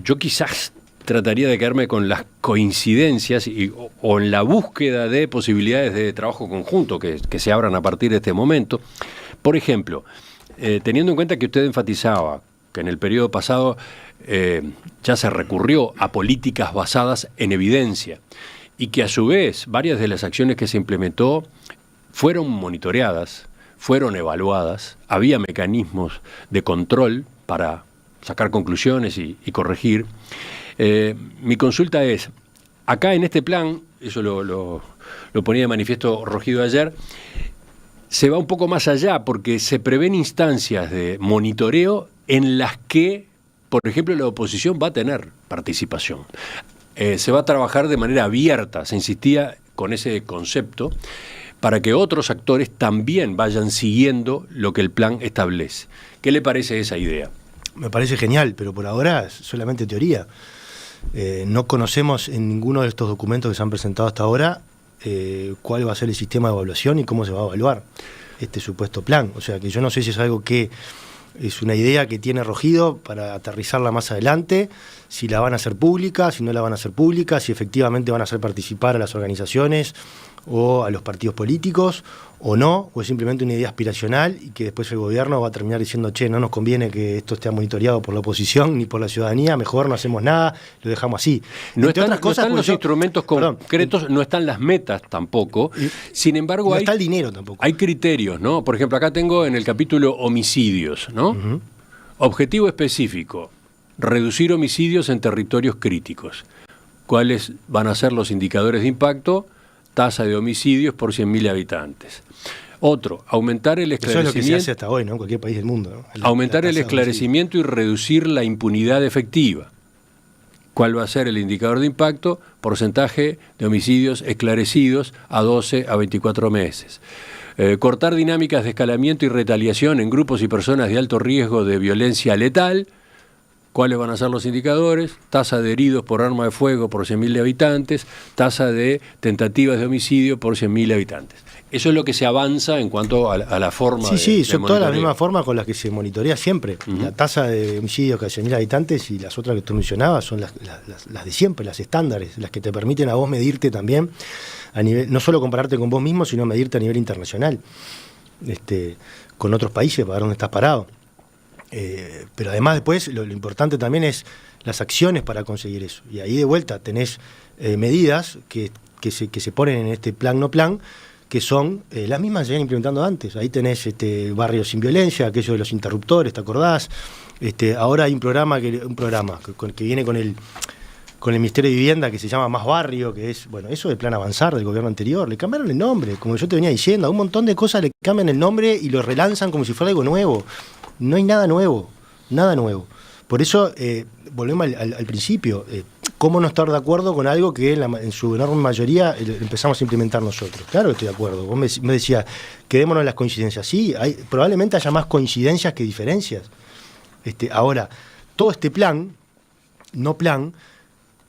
Yo quizás trataría de quedarme con las coincidencias o en la búsqueda de posibilidades de trabajo conjunto que se abran a partir de este momento. Por ejemplo, teniendo en cuenta que usted enfatizaba que en el periodo pasado ya se recurrió a políticas basadas en evidencia y que a su vez varias de las acciones que se implementó fueron monitoreadas, fueron evaluadas, había mecanismos de control para sacar conclusiones y corregir. Mi consulta es, acá en este plan, eso lo ponía de manifiesto Rojido ayer, se va un poco más allá porque se prevén instancias de monitoreo en las que, por ejemplo, la oposición va a tener participación. Se va a trabajar de manera abierta, se insistía con ese concepto, para que otros actores también vayan siguiendo lo que el plan establece. ¿Qué le parece esa idea? Me parece genial, pero por ahora es solamente teoría. No conocemos en ninguno de estos documentos que se han presentado hasta ahora cuál va a ser el sistema de evaluación y cómo se va a evaluar este supuesto plan. O sea que yo no sé si es algo que es una idea que tiene Rojido para aterrizarla más adelante, si la van a hacer pública, si no la van a hacer pública, si efectivamente van a hacer participar a las organizaciones o a los partidos políticos o no, o es simplemente una idea aspiracional y que después el gobierno va a terminar diciendo, che, no nos conviene que esto esté monitoreado por la oposición ni por la ciudadanía, mejor no hacemos nada, lo dejamos así. No están los instrumentos concretos, no están las metas tampoco, sin embargo no está el dinero tampoco. Hay criterios, ¿no? Por ejemplo, acá tengo en el capítulo homicidios, ¿no? Uh-huh. Objetivo específico, reducir homicidios en territorios críticos. ¿Cuáles van a ser los indicadores de impacto? Tasa de homicidios por 100.000 habitantes. Otro, aumentar el esclarecimiento. Eso es lo que se hace hasta hoy, ¿no? En cualquier país del mundo, ¿no? Aumentar el esclarecimiento y reducir la impunidad efectiva. ¿Cuál va a ser el indicador de impacto? Porcentaje de homicidios esclarecidos a 12 a 24 meses. Cortar dinámicas de escalamiento y retaliación en grupos y personas de alto riesgo de violencia letal. ¿Cuáles van a ser los indicadores? Tasa de heridos por arma de fuego por 100.000 habitantes, tasa de tentativas de homicidio por 100.000 habitantes. Eso es lo que se avanza en cuanto a la forma de Sí, son todas las mismas formas con las que se monitorea siempre. Uh-huh. La tasa de homicidios cada 100.000 habitantes y las otras que tú mencionabas son las de siempre, las estándares, las que te permiten a vos medirte también, a nivel, no solo compararte con vos mismo, sino medirte a nivel internacional, con otros países, para ver dónde estás parado. Pero además después lo importante también es las acciones para conseguir eso. Y ahí de vuelta tenés medidas que se ponen en este plan no plan, que son las mismas que se vienen implementando antes. Ahí tenés barrios sin violencia, aquello de los interruptores, ¿te acordás? Ahora hay un programa que viene con el Ministerio de Vivienda, que se llama Más Barrio, que es, bueno, eso del plan avanzar del gobierno anterior. Le cambiaron el nombre, como yo te venía diciendo, a un montón de cosas le cambian el nombre y lo relanzan como si fuera algo nuevo. No hay nada nuevo, nada nuevo. Por eso, volvemos al principio, ¿cómo no estar de acuerdo con algo que en su enorme mayoría empezamos a implementar nosotros? Claro que estoy de acuerdo. Vos me decías, quedémonos en las coincidencias. Sí, probablemente haya más coincidencias que diferencias. Ahora, todo este plan,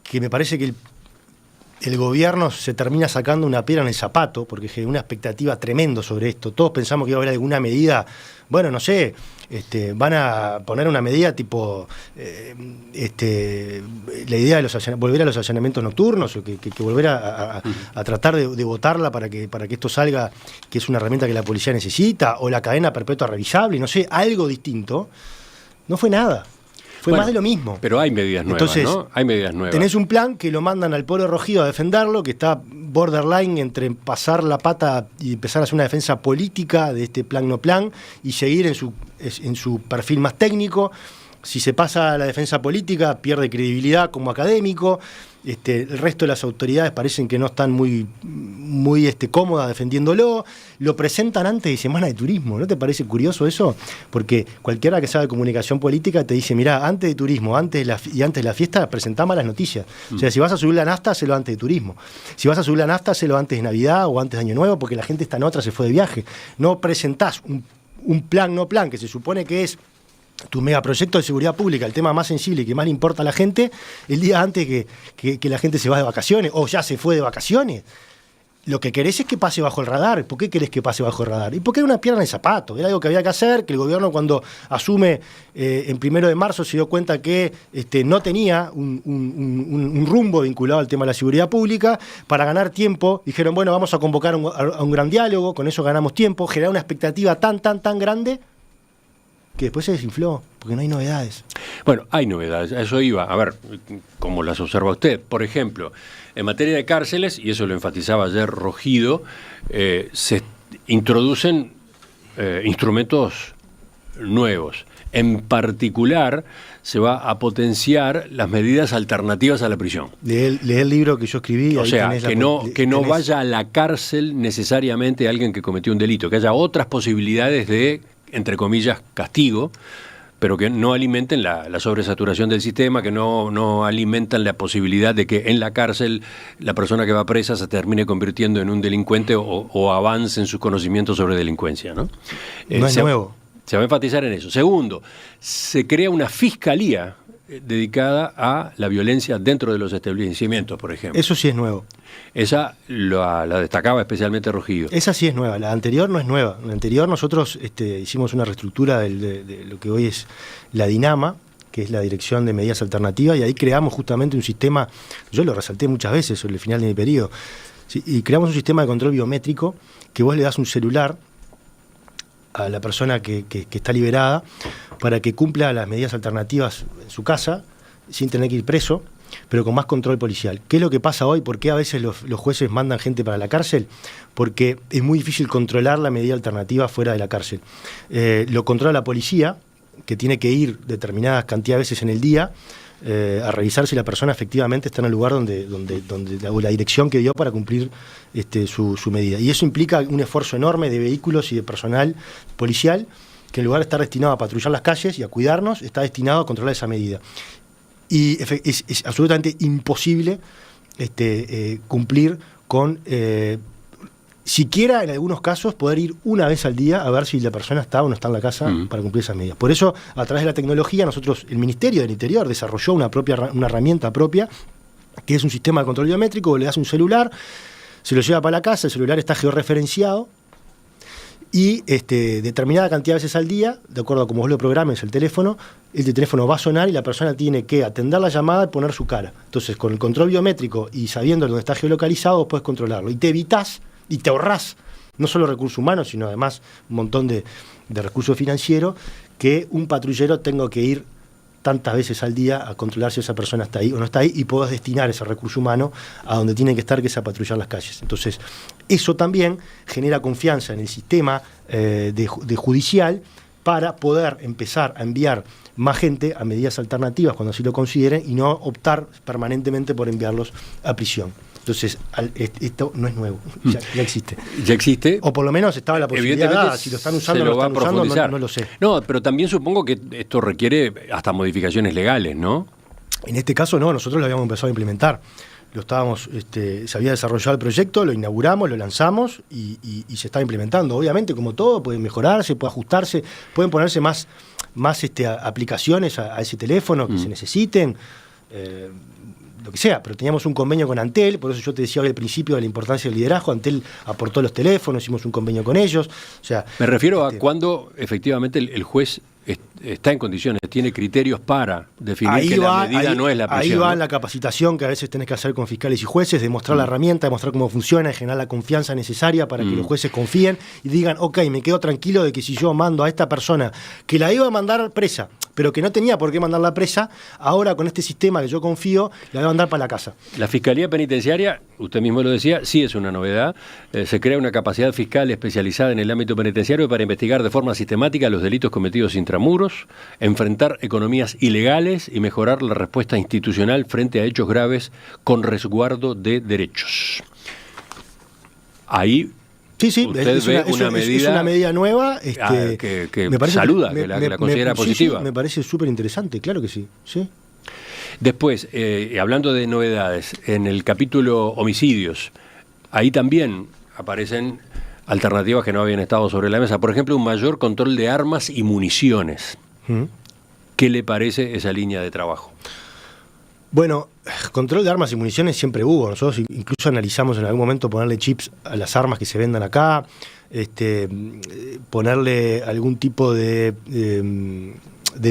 que me parece que el gobierno se termina sacando una piedra en el zapato, porque generó una expectativa tremenda sobre esto. Todos pensamos que iba a haber alguna medida, bueno, no sé, van a poner una medida tipo, la idea de volver a los allanamientos nocturnos, o que volver a tratar de votarla para que esto salga, que es una herramienta que la policía necesita, o la cadena perpetua revisable, no sé, algo distinto. No fue nada. Fue más de lo mismo. Pero hay medidas nuevas. Entonces, ¿no? Hay medidas nuevas. Tenés un plan que lo mandan al Polo Rojido a defenderlo, que está borderline entre pasar la pata y empezar a hacer una defensa política de este plan no plan y seguir en su perfil más técnico. Si se pasa a la defensa política, pierde credibilidad como académico. El resto de las autoridades parecen que no están muy cómodas defendiéndolo. Lo presentan antes de Semana de Turismo. ¿No te parece curioso eso? Porque cualquiera que sabe de comunicación política te dice, mirá, antes de turismo, antes de la fiesta, presentá malas noticias. O sea, si vas a subir la nafta, hacelo antes de turismo. Si vas a subir la nafta, hacelo antes de Navidad o antes de Año Nuevo, porque la gente está en otra, se fue de viaje. No presentás un plan no plan, que se supone que es tu megaproyecto de seguridad pública, el tema más sensible y que más le importa a la gente, el día antes que la gente se va de vacaciones o ya se fue de vacaciones. Lo que querés es que pase bajo el radar. ¿Por qué querés que pase bajo el radar? Y porque era una piedra en el zapato. Era algo que había que hacer, que el gobierno cuando asume en 1 de marzo se dio cuenta que no tenía un rumbo vinculado al tema de la seguridad pública. Para ganar tiempo dijeron, bueno, vamos a convocar a un gran diálogo, con eso ganamos tiempo, generar una expectativa tan grande que después se desinfló, porque no hay novedades. Bueno, hay novedades, a eso iba. A ver, ¿cómo las observa usted? Por ejemplo, en materia de cárceles, y eso lo enfatizaba ayer Rojido, se introducen instrumentos nuevos. En particular, se va a potenciar las medidas alternativas a la prisión. Lee el libro que yo escribí. O sea, que no vaya a la cárcel necesariamente alguien que cometió un delito, que haya otras posibilidades de, entre comillas, castigo, pero que no alimenten la sobresaturación del sistema, que no alimentan la posibilidad de que en la cárcel la persona que va presa se termine convirtiendo en un delincuente o avance en sus conocimientos sobre delincuencia, ¿no? No es nuevo. Se va a enfatizar en eso. Segundo, se crea una fiscalía dedicada a la violencia dentro de los establecimientos, por ejemplo. Eso sí es nuevo. Esa la destacaba especialmente Rojido. Esa sí es nueva, la anterior no es nueva. La anterior nosotros hicimos una reestructura de lo que hoy es la DINAMA, que es la Dirección de Medidas Alternativas, y ahí creamos justamente un sistema, yo lo resalté muchas veces sobre el final de mi periodo, ¿sí? Y creamos un sistema de control biométrico que vos le das un celular a la persona que está liberada para que cumpla las medidas alternativas en su casa sin tener que ir preso, pero con más control policial. ¿Qué es lo que pasa hoy? ¿Por qué a veces los jueces mandan gente para la cárcel? Porque es muy difícil controlar la medida alternativa fuera de la cárcel. Lo controla la policía, que tiene que ir determinadas cantidades de veces en el día a revisar si la persona efectivamente está en el lugar donde la dirección que dio para cumplir su medida. Y eso implica un esfuerzo enorme de vehículos y de personal policial que en lugar de estar destinado a patrullar las calles y a cuidarnos, está destinado a controlar esa medida. Y es absolutamente imposible cumplir con, siquiera en algunos casos, poder ir una vez al día a ver si la persona está o no está en la casa para cumplir esas medidas. Por eso, a través de la tecnología, nosotros, el Ministerio del Interior desarrolló una herramienta propia, que es un sistema de control biométrico, le das un celular, se lo lleva para la casa, el celular está georreferenciado, y determinada cantidad de veces al día, de acuerdo a cómo vos lo programes el teléfono va a sonar y la persona tiene que atender la llamada y poner su cara. Entonces, con el control biométrico y sabiendo dónde está geolocalizado, vos podés controlarlo. Y te evitás y te ahorrás no solo recursos humanos, sino además un montón de recursos financieros, que un patrullero tenga que ir tantas veces al día a controlar si esa persona está ahí o no está ahí, y podés destinar ese recurso humano a donde tiene que estar, que es a patrullar las calles. Entonces, Eso también genera confianza en el sistema de judicial para poder empezar a enviar más gente a medidas alternativas cuando así lo consideren y no optar permanentemente por enviarlos a prisión. Entonces, esto no es nuevo, ya existe. Ya existe. O por lo menos estaba la posibilidad, si lo están usando o no lo están usando, no lo sé. No, pero también supongo que esto requiere hasta modificaciones legales, ¿no? En este caso no, nosotros lo habíamos empezado a implementar. Se había desarrollado el proyecto, lo inauguramos, lo lanzamos y se está implementando. Obviamente, como todo, puede mejorarse, puede ajustarse, pueden ponerse más aplicaciones a ese teléfono que se necesiten, lo que sea, pero teníamos un convenio con Antel, por eso yo te decía hoy al principio de la importancia del liderazgo. Antel aportó los teléfonos, hicimos un convenio con ellos. O sea, me refiero a cuando efectivamente el juez está en condiciones, tiene criterios para definir que la medida no es la prisión. Ahí va la capacitación que a veces tenés que hacer con fiscales y jueces, demostrar la herramienta, demostrar cómo funciona, generar la confianza necesaria para que los jueces confíen y digan, ok, me quedo tranquilo de que si yo mando a esta persona que la iba a mandar presa, pero que no tenía por qué mandarla presa, ahora con este sistema que yo confío, la voy a mandar para la casa. La Fiscalía Penitenciaria, usted mismo lo decía, sí es una novedad. Se crea una capacidad fiscal especializada en el ámbito penitenciario para investigar de forma sistemática los delitos cometidos intramuros, enfrentar economías ilegales y mejorar la respuesta institucional frente a hechos graves con resguardo de derechos. Ahí sí, usted es una medida nueva que me parece saluda, que la considera positiva. Sí, me parece súper interesante, claro que sí. Después, hablando de novedades, en el capítulo homicidios, ahí también aparecen alternativas que no habían estado sobre la mesa. Por ejemplo, un mayor control de armas y municiones. ¿Qué le parece esa línea de trabajo? Bueno, control de armas y municiones siempre hubo. Nosotros incluso analizamos en algún momento ponerle chips a las armas que se vendan acá, ponerle algún tipo de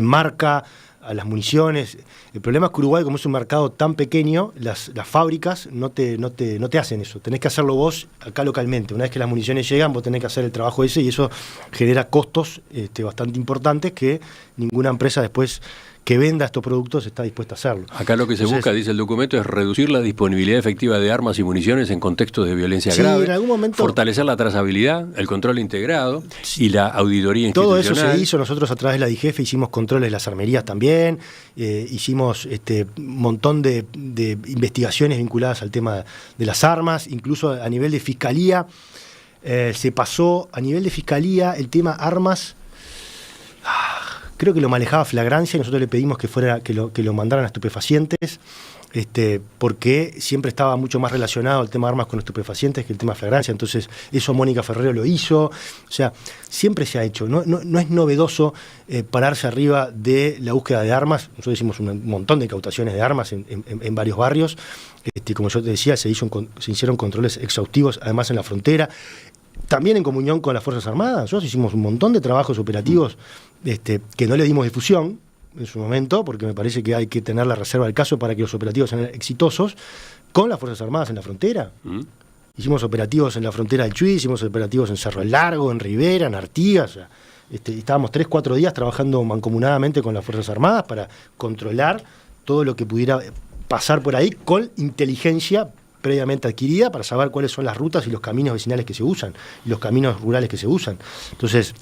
marca a las municiones. El problema es que Uruguay, como es un mercado tan pequeño, las fábricas no te hacen eso. Tenés que hacerlo vos acá localmente. Una vez que las municiones llegan, vos tenés que hacer el trabajo ese y eso genera costos bastante importantes que ninguna empresa después que venda estos productos está dispuesta a hacerlo. Acá lo que se busca, dice el documento, es reducir la disponibilidad efectiva de armas y municiones en contextos de violencia grave, en algún momento, fortalecer la trazabilidad, el control integrado y la auditoría institucional. Todo eso se hizo. Nosotros a través de la DIGEF hicimos controles de las armerías también, hicimos un montón de investigaciones vinculadas al tema de las armas, incluso a nivel de fiscalía. Se pasó a nivel de fiscalía el tema armas. Creo que lo manejaba Flagrancia y nosotros le pedimos que lo mandaran a estupefacientes, porque siempre estaba mucho más relacionado el tema de armas con estupefacientes que el tema de Flagrancia. Entonces, eso Mónica Ferrero lo hizo. O sea, siempre se ha hecho. No es novedoso pararse arriba de la búsqueda de armas. Nosotros hicimos un montón de incautaciones de armas en varios barrios. Como yo te decía, se hicieron controles exhaustivos, además en la frontera. También en comunión con las Fuerzas Armadas. Nosotros hicimos un montón de trabajos operativos que no le dimos difusión en su momento, porque me parece que hay que tener la reserva del caso para que los operativos sean exitosos, con las Fuerzas Armadas en la frontera. Hicimos operativos en la frontera del Chuy, hicimos operativos en Cerro El Largo, en Rivera, en Artigas. O sea, estábamos 3-4 días trabajando mancomunadamente con las Fuerzas Armadas para controlar todo lo que pudiera pasar por ahí con inteligencia previamente adquirida para saber cuáles son las rutas y los caminos vecinales que se usan, y los caminos rurales que se usan. Entonces,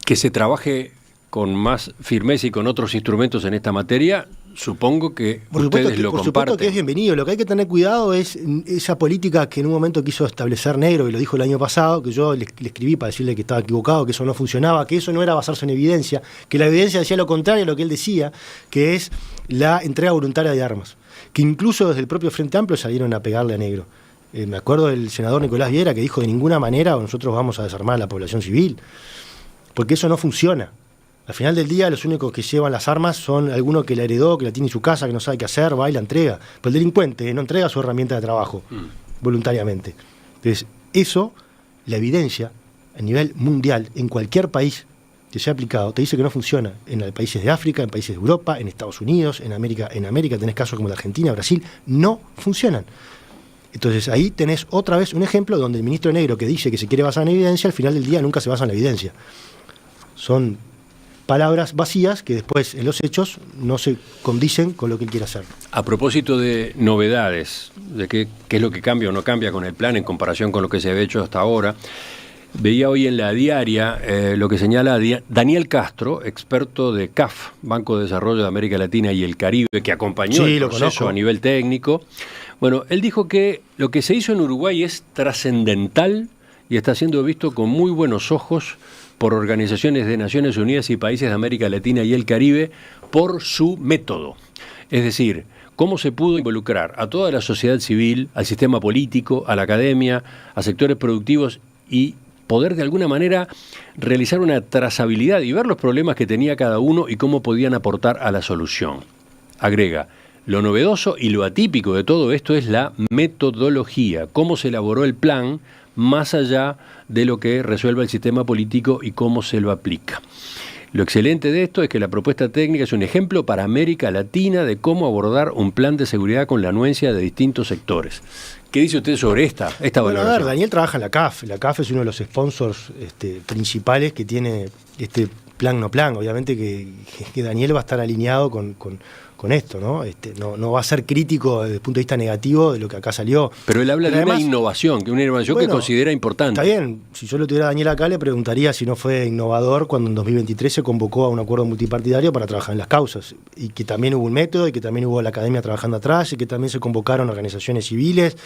que se trabaje con más firmeza y con otros instrumentos en esta materia, supongo que ustedes lo comparten. Por supuesto que es bienvenido. Lo que hay que tener cuidado es esa política que en un momento quiso establecer Negro, y lo dijo el año pasado, que yo le escribí para decirle que estaba equivocado, que eso no funcionaba, que eso no era basarse en evidencia, que la evidencia decía lo contrario a lo que él decía, que es la entrega voluntaria de armas. Que incluso desde el propio Frente Amplio salieron a pegarle a Negro. Me acuerdo del senador Nicolás Viera que dijo: de ninguna manera nosotros vamos a desarmar a la población civil, porque eso no funciona. Al final del día, los únicos que llevan las armas son alguno que la heredó, que la tiene en su casa, que no sabe qué hacer, va y la entrega. Pero el delincuente no entrega su herramienta de trabajo voluntariamente. Entonces, eso, la evidencia a nivel mundial, en cualquier país que se ha aplicado, te dice que no funciona. En países de África, en países de Europa, en Estados Unidos, en América tenés casos como la Argentina, Brasil, no funcionan. Entonces ahí tenés otra vez un ejemplo donde el ministro Negro, que dice que se quiere basar en evidencia, al final del día nunca se basa en la evidencia. Son palabras vacías que después en los hechos no se condicen con lo que él quiere hacer. A propósito de novedades, de qué es lo que cambia o no cambia con el plan en comparación con lo que se había hecho hasta ahora, veía hoy en la diaria lo que señala Daniel Castro, experto de CAF, Banco de Desarrollo de América Latina y el Caribe, que acompañó el proceso a nivel técnico. Bueno, él dijo que lo que se hizo en Uruguay es trascendental y está siendo visto con muy buenos ojos por organizaciones de Naciones Unidas y países de América Latina y el Caribe por su método. Es decir, cómo se pudo involucrar a toda la sociedad civil, al sistema político, a la academia, a sectores productivos y poder de alguna manera realizar una trazabilidad y ver los problemas que tenía cada uno y cómo podían aportar a la solución. Agrega, lo novedoso y lo atípico de todo esto es la metodología, cómo se elaboró el plan más allá de lo que resuelva el sistema político y cómo se lo aplica. Lo excelente de esto es que la propuesta técnica es un ejemplo para América Latina de cómo abordar un plan de seguridad con la anuencia de distintos sectores. ¿Qué dice usted sobre esta valoración? A ver, Daniel trabaja en la CAF. La CAF es uno de los sponsors principales que tiene este plan no plan. Obviamente que Daniel va a estar alineado con esto, ¿no? No va a ser crítico desde el punto de vista negativo de lo que acá salió. Pero él habla de una innovación que considera importante. Está bien, si yo lo tuviera a Daniel acá le preguntaría si no fue innovador cuando en 2023 se convocó a un acuerdo multipartidario para trabajar en las causas, y que también hubo un método, y que también hubo la academia trabajando atrás, y que también se convocaron organizaciones civiles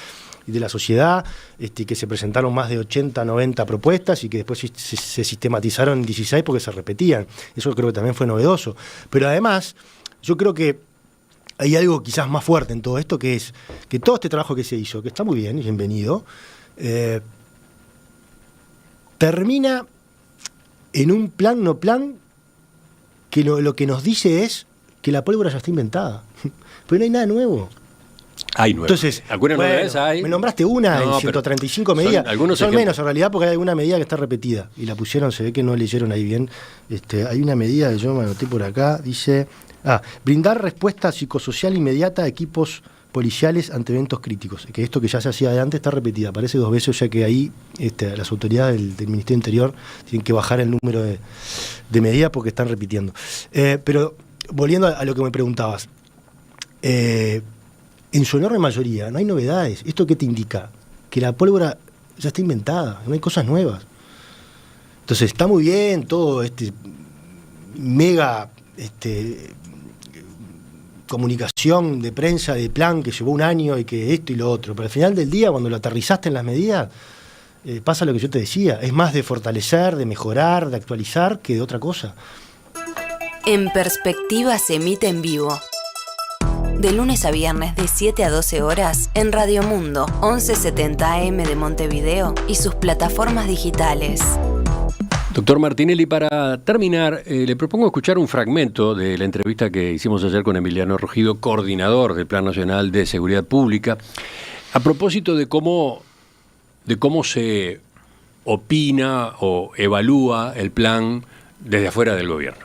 y de la sociedad, que se presentaron más de 80, 90 propuestas y que después se sistematizaron en 16 porque se repetían. Eso creo que también fue novedoso. Pero además, yo creo que hay algo quizás más fuerte en todo esto, que es que todo este trabajo que se hizo, que está muy bien, bienvenido, termina en un plan no plan que lo que nos dice es que la pólvora ya está inventada. Pero no hay nada nuevo. Hay nueve. Entonces, algunas novedades hay. Me nombraste una en 135 medidas. Son menos en realidad porque hay alguna medida que está repetida. Y la pusieron, se ve que no leyeron ahí bien. Hay una medida que yo me anoté por acá, dice... brindar respuesta psicosocial inmediata a equipos policiales ante eventos críticos. Que esto que ya se hacía de antes está repetida. Aparece 2 veces, ya que ahí las autoridades del Ministerio del Interior tienen que bajar el número de medidas porque están repitiendo. Pero volviendo a lo que me preguntabas, en su enorme mayoría no hay novedades. ¿Esto qué te indica? Que la pólvora ya está inventada, no hay cosas nuevas. Entonces está muy bien todo mega comunicación de prensa, de plan que llevó un año y que esto y lo otro, pero al final del día, cuando lo aterrizaste en las medidas, pasa lo que yo te decía, es más de fortalecer, de mejorar, de actualizar que de otra cosa. En Perspectiva se emite en vivo, de lunes a viernes de 7 a 12 horas en Radio Mundo 1170 AM de Montevideo y sus plataformas digitales. Doctor Martinelli, para terminar, le propongo escuchar un fragmento de la entrevista que hicimos ayer con Emiliano Rogido, coordinador del Plan Nacional de Seguridad Pública, a propósito de cómo se opina o evalúa el plan desde afuera del gobierno.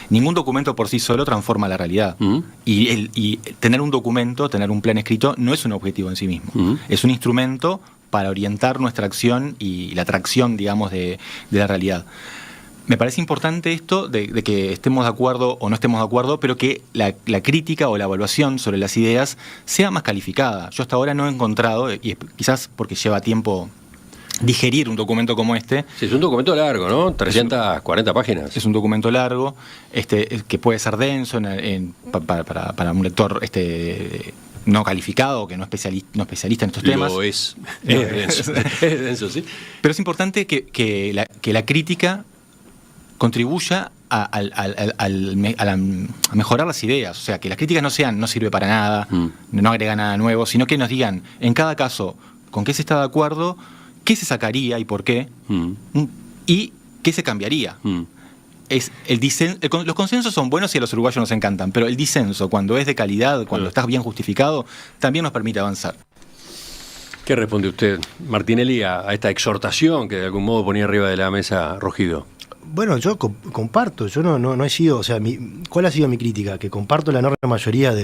Ningún documento por sí solo transforma la realidad. Y tener un documento, tener un plan escrito, no es un objetivo en sí mismo. Es un instrumento para orientar nuestra acción y la atracción, digamos, de la realidad. Me parece importante esto de que estemos de acuerdo o no estemos de acuerdo, pero que la crítica o la evaluación sobre las ideas sea más calificada. Yo hasta ahora no he encontrado, y quizás porque lleva tiempo digerir un documento como este. Sí, es un documento largo, ¿no? 340 páginas. Es un documento largo, que puede ser denso para un lector no calificado, que no especialista en estos temas. Lo es. Es denso, sí. Pero es importante que la crítica contribuya a mejorar las ideas. O sea, que las críticas no sirve para nada, no agrega nada nuevo, sino que nos digan, en cada caso, con qué se está de acuerdo, qué se sacaría y por qué, y qué se cambiaría. Los consensos son buenos y a los uruguayos nos encantan, pero el disenso, cuando es de calidad, cuando está bien justificado, también nos permite avanzar. ¿Qué responde usted, Martinelli, a esta exhortación que de algún modo ponía arriba de la mesa Rogido? Bueno, yo comparto, yo no he sido, o sea, ¿cuál ha sido mi crítica? Que comparto la enorme mayoría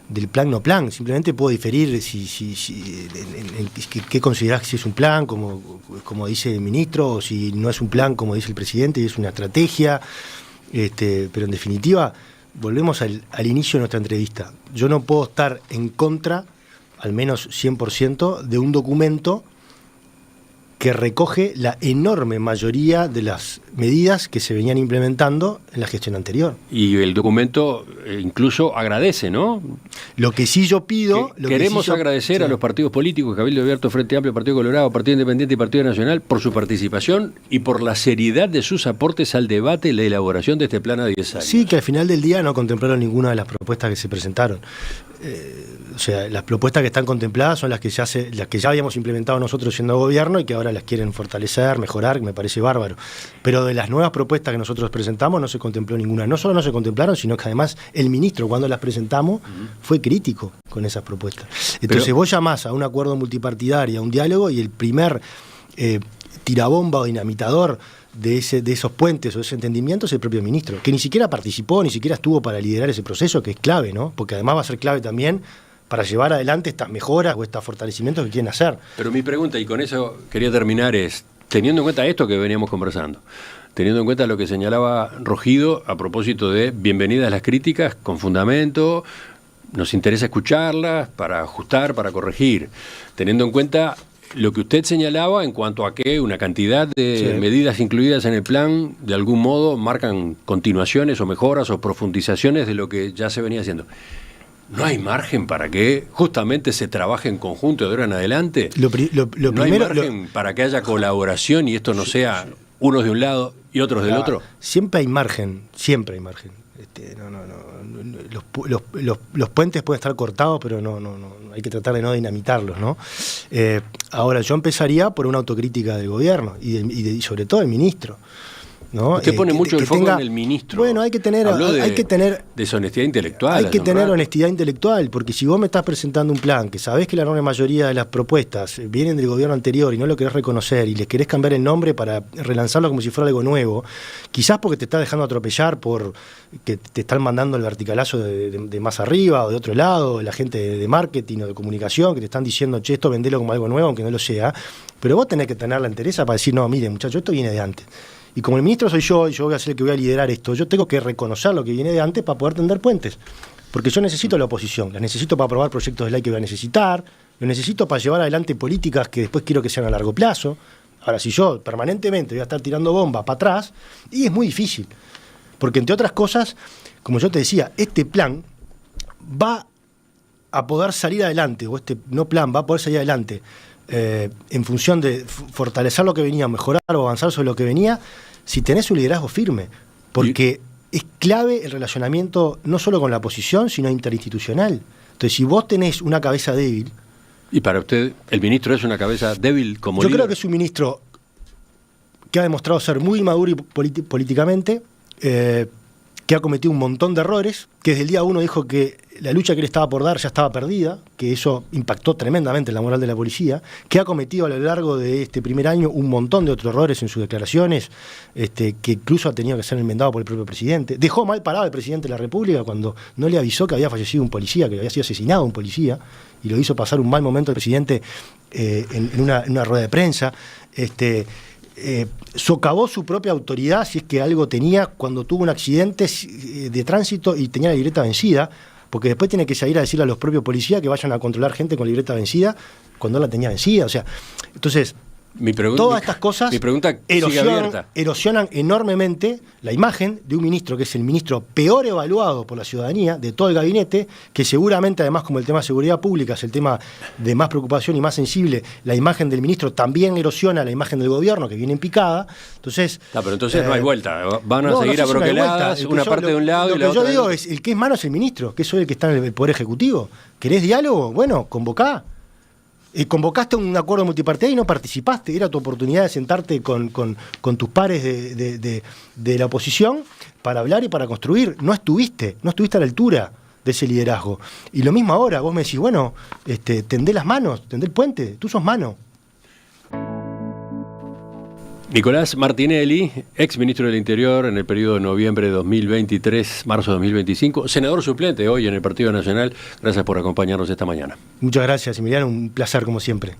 del plan no plan. Simplemente puedo diferir en qué considerás si es un plan, como dice el ministro, o si no es un plan, como dice el presidente, y es una estrategia. Pero en definitiva, volvemos al inicio de nuestra entrevista. Yo no puedo estar en contra, al menos 100%, de un documento que recoge la enorme mayoría de las medidas que se venían implementando en la gestión anterior. Y el documento incluso agradece, ¿no? Lo que sí yo pido... Queremos agradecer a los partidos políticos, Cabildo Abierto, Frente Amplio, Partido Colorado, Partido Independiente y Partido Nacional, por su participación y por la seriedad de sus aportes al debate y la elaboración de este plan a 10 años. Sí, que al final del día no contemplaron ninguna de las propuestas que se presentaron. O sea, las propuestas que están contempladas son las que ya habíamos implementado nosotros siendo gobierno y que ahora las quieren fortalecer, mejorar, que me parece bárbaro. Pero de las nuevas propuestas que nosotros presentamos no se contempló ninguna. No solo no se contemplaron, sino que además el ministro, cuando las presentamos, fue crítico con esas propuestas. Entonces vos llamás a un acuerdo multipartidario, a un diálogo, y el primer tirabomba o dinamitador de esos puentes o ese entendimiento es el propio ministro, que ni siquiera participó, ni siquiera estuvo para liderar ese proceso, que es clave, ¿no? Porque además va a ser clave también para llevar adelante estas mejoras o estos fortalecimientos que quieren hacer. Pero mi pregunta, y con eso quería terminar, es, teniendo en cuenta esto que veníamos conversando, teniendo en cuenta lo que señalaba Rogido a propósito de bienvenidas las críticas con fundamento, nos interesa escucharlas para ajustar, para corregir, teniendo en cuenta lo que usted señalaba en cuanto a que una cantidad de medidas incluidas en el plan de algún modo marcan continuaciones o mejoras o profundizaciones de lo que ya se venía haciendo. ¿No hay margen para que justamente se trabaje en conjunto de ahora en adelante? ¿No hay margen para que haya colaboración y esto no sea unos de un lado y otros del otro? Siempre hay margen, siempre hay margen. Los puentes pueden estar cortados, pero no hay que tratar de no dinamitarlos, ¿no? Ahora, yo empezaría por una autocrítica del gobierno y sobre todo del ministro, ¿no? Usted pone mucho el foco en el ministro. Bueno, hay que tener deshonestidad intelectual. Hay que tener honestidad intelectual, porque si vos me estás presentando un plan que sabés que la enorme mayoría de las propuestas vienen del gobierno anterior y no lo querés reconocer y les querés cambiar el nombre para relanzarlo como si fuera algo nuevo, quizás porque te estás dejando atropellar por que te están mandando el verticalazo de más arriba o de otro lado, la gente de marketing o de comunicación que te están diciendo, che, esto vendelo como algo nuevo, aunque no lo sea, pero vos tenés que tener la entereza para decir, no, miren, muchachos, esto viene de antes. Y como el ministro soy yo, y yo voy a ser el que voy a liderar esto, yo tengo que reconocer lo que viene de antes para poder tender puentes. Porque yo necesito la oposición, la necesito para aprobar proyectos de ley que voy a necesitar, lo necesito para llevar adelante políticas que después quiero que sean a largo plazo. Ahora, si yo permanentemente voy a estar tirando bomba para atrás, y es muy difícil. Porque entre otras cosas, como yo te decía, este plan va a poder salir adelante, o este no plan va a poder salir adelante, en función de fortalecer lo que venía, mejorar o avanzar sobre lo que venía, si tenés un liderazgo firme, porque es clave el relacionamiento no solo con la oposición, sino interinstitucional. Entonces, si vos tenés una cabeza débil... ¿Y para usted el ministro es una cabeza débil como líder? Yo creo que es un ministro que ha demostrado ser muy maduro y políticamente, que ha cometido un montón de errores, que desde el día 1 dijo que la lucha que él estaba por dar ya estaba perdida, que eso impactó tremendamente en la moral de la policía, que ha cometido a lo largo de este primer año un montón de otros errores en sus declaraciones, que incluso ha tenido que ser enmendado por el propio presidente. Dejó mal parado al presidente de la República cuando no le avisó que había fallecido un policía, que había sido asesinado un policía, y lo hizo pasar un mal momento el presidente en una rueda de prensa. Socavó su propia autoridad, si es que algo tenía, cuando tuvo un accidente de tránsito y tenía la libreta vencida, porque después tiene que salir a decirle a los propios policías que vayan a controlar gente con libreta vencida cuando la tenía vencida. O sea, entonces, todas estas cosas erosionan enormemente la imagen de un ministro que es el ministro peor evaluado por la ciudadanía de todo el gabinete, que seguramente, además, como el tema de seguridad pública es el tema de más preocupación y más sensible, la imagen del ministro también erosiona la imagen del gobierno, que viene en picada. Entonces, pero entonces no hay vuelta, van a seguir abroqueladas, una parte de un lado y la otra. Lo que yo digo es, el que es mano es el ministro, que soy el que está en el Poder Ejecutivo. ¿Querés diálogo? Bueno, convocá. Convocaste un acuerdo multipartidario y no participaste, era tu oportunidad de sentarte con tus pares de la oposición para hablar y para construir. No estuviste a la altura de ese liderazgo. Y lo mismo ahora, vos me decís, bueno, tendé las manos, tendé el puente, tú sos mano. Nicolás Martinelli, ex ministro del Interior en el periodo de noviembre de 2023, marzo de 2025, senador suplente hoy en el Partido Nacional. Gracias por acompañarnos esta mañana. Muchas gracias, Emiliano. Un placer como siempre.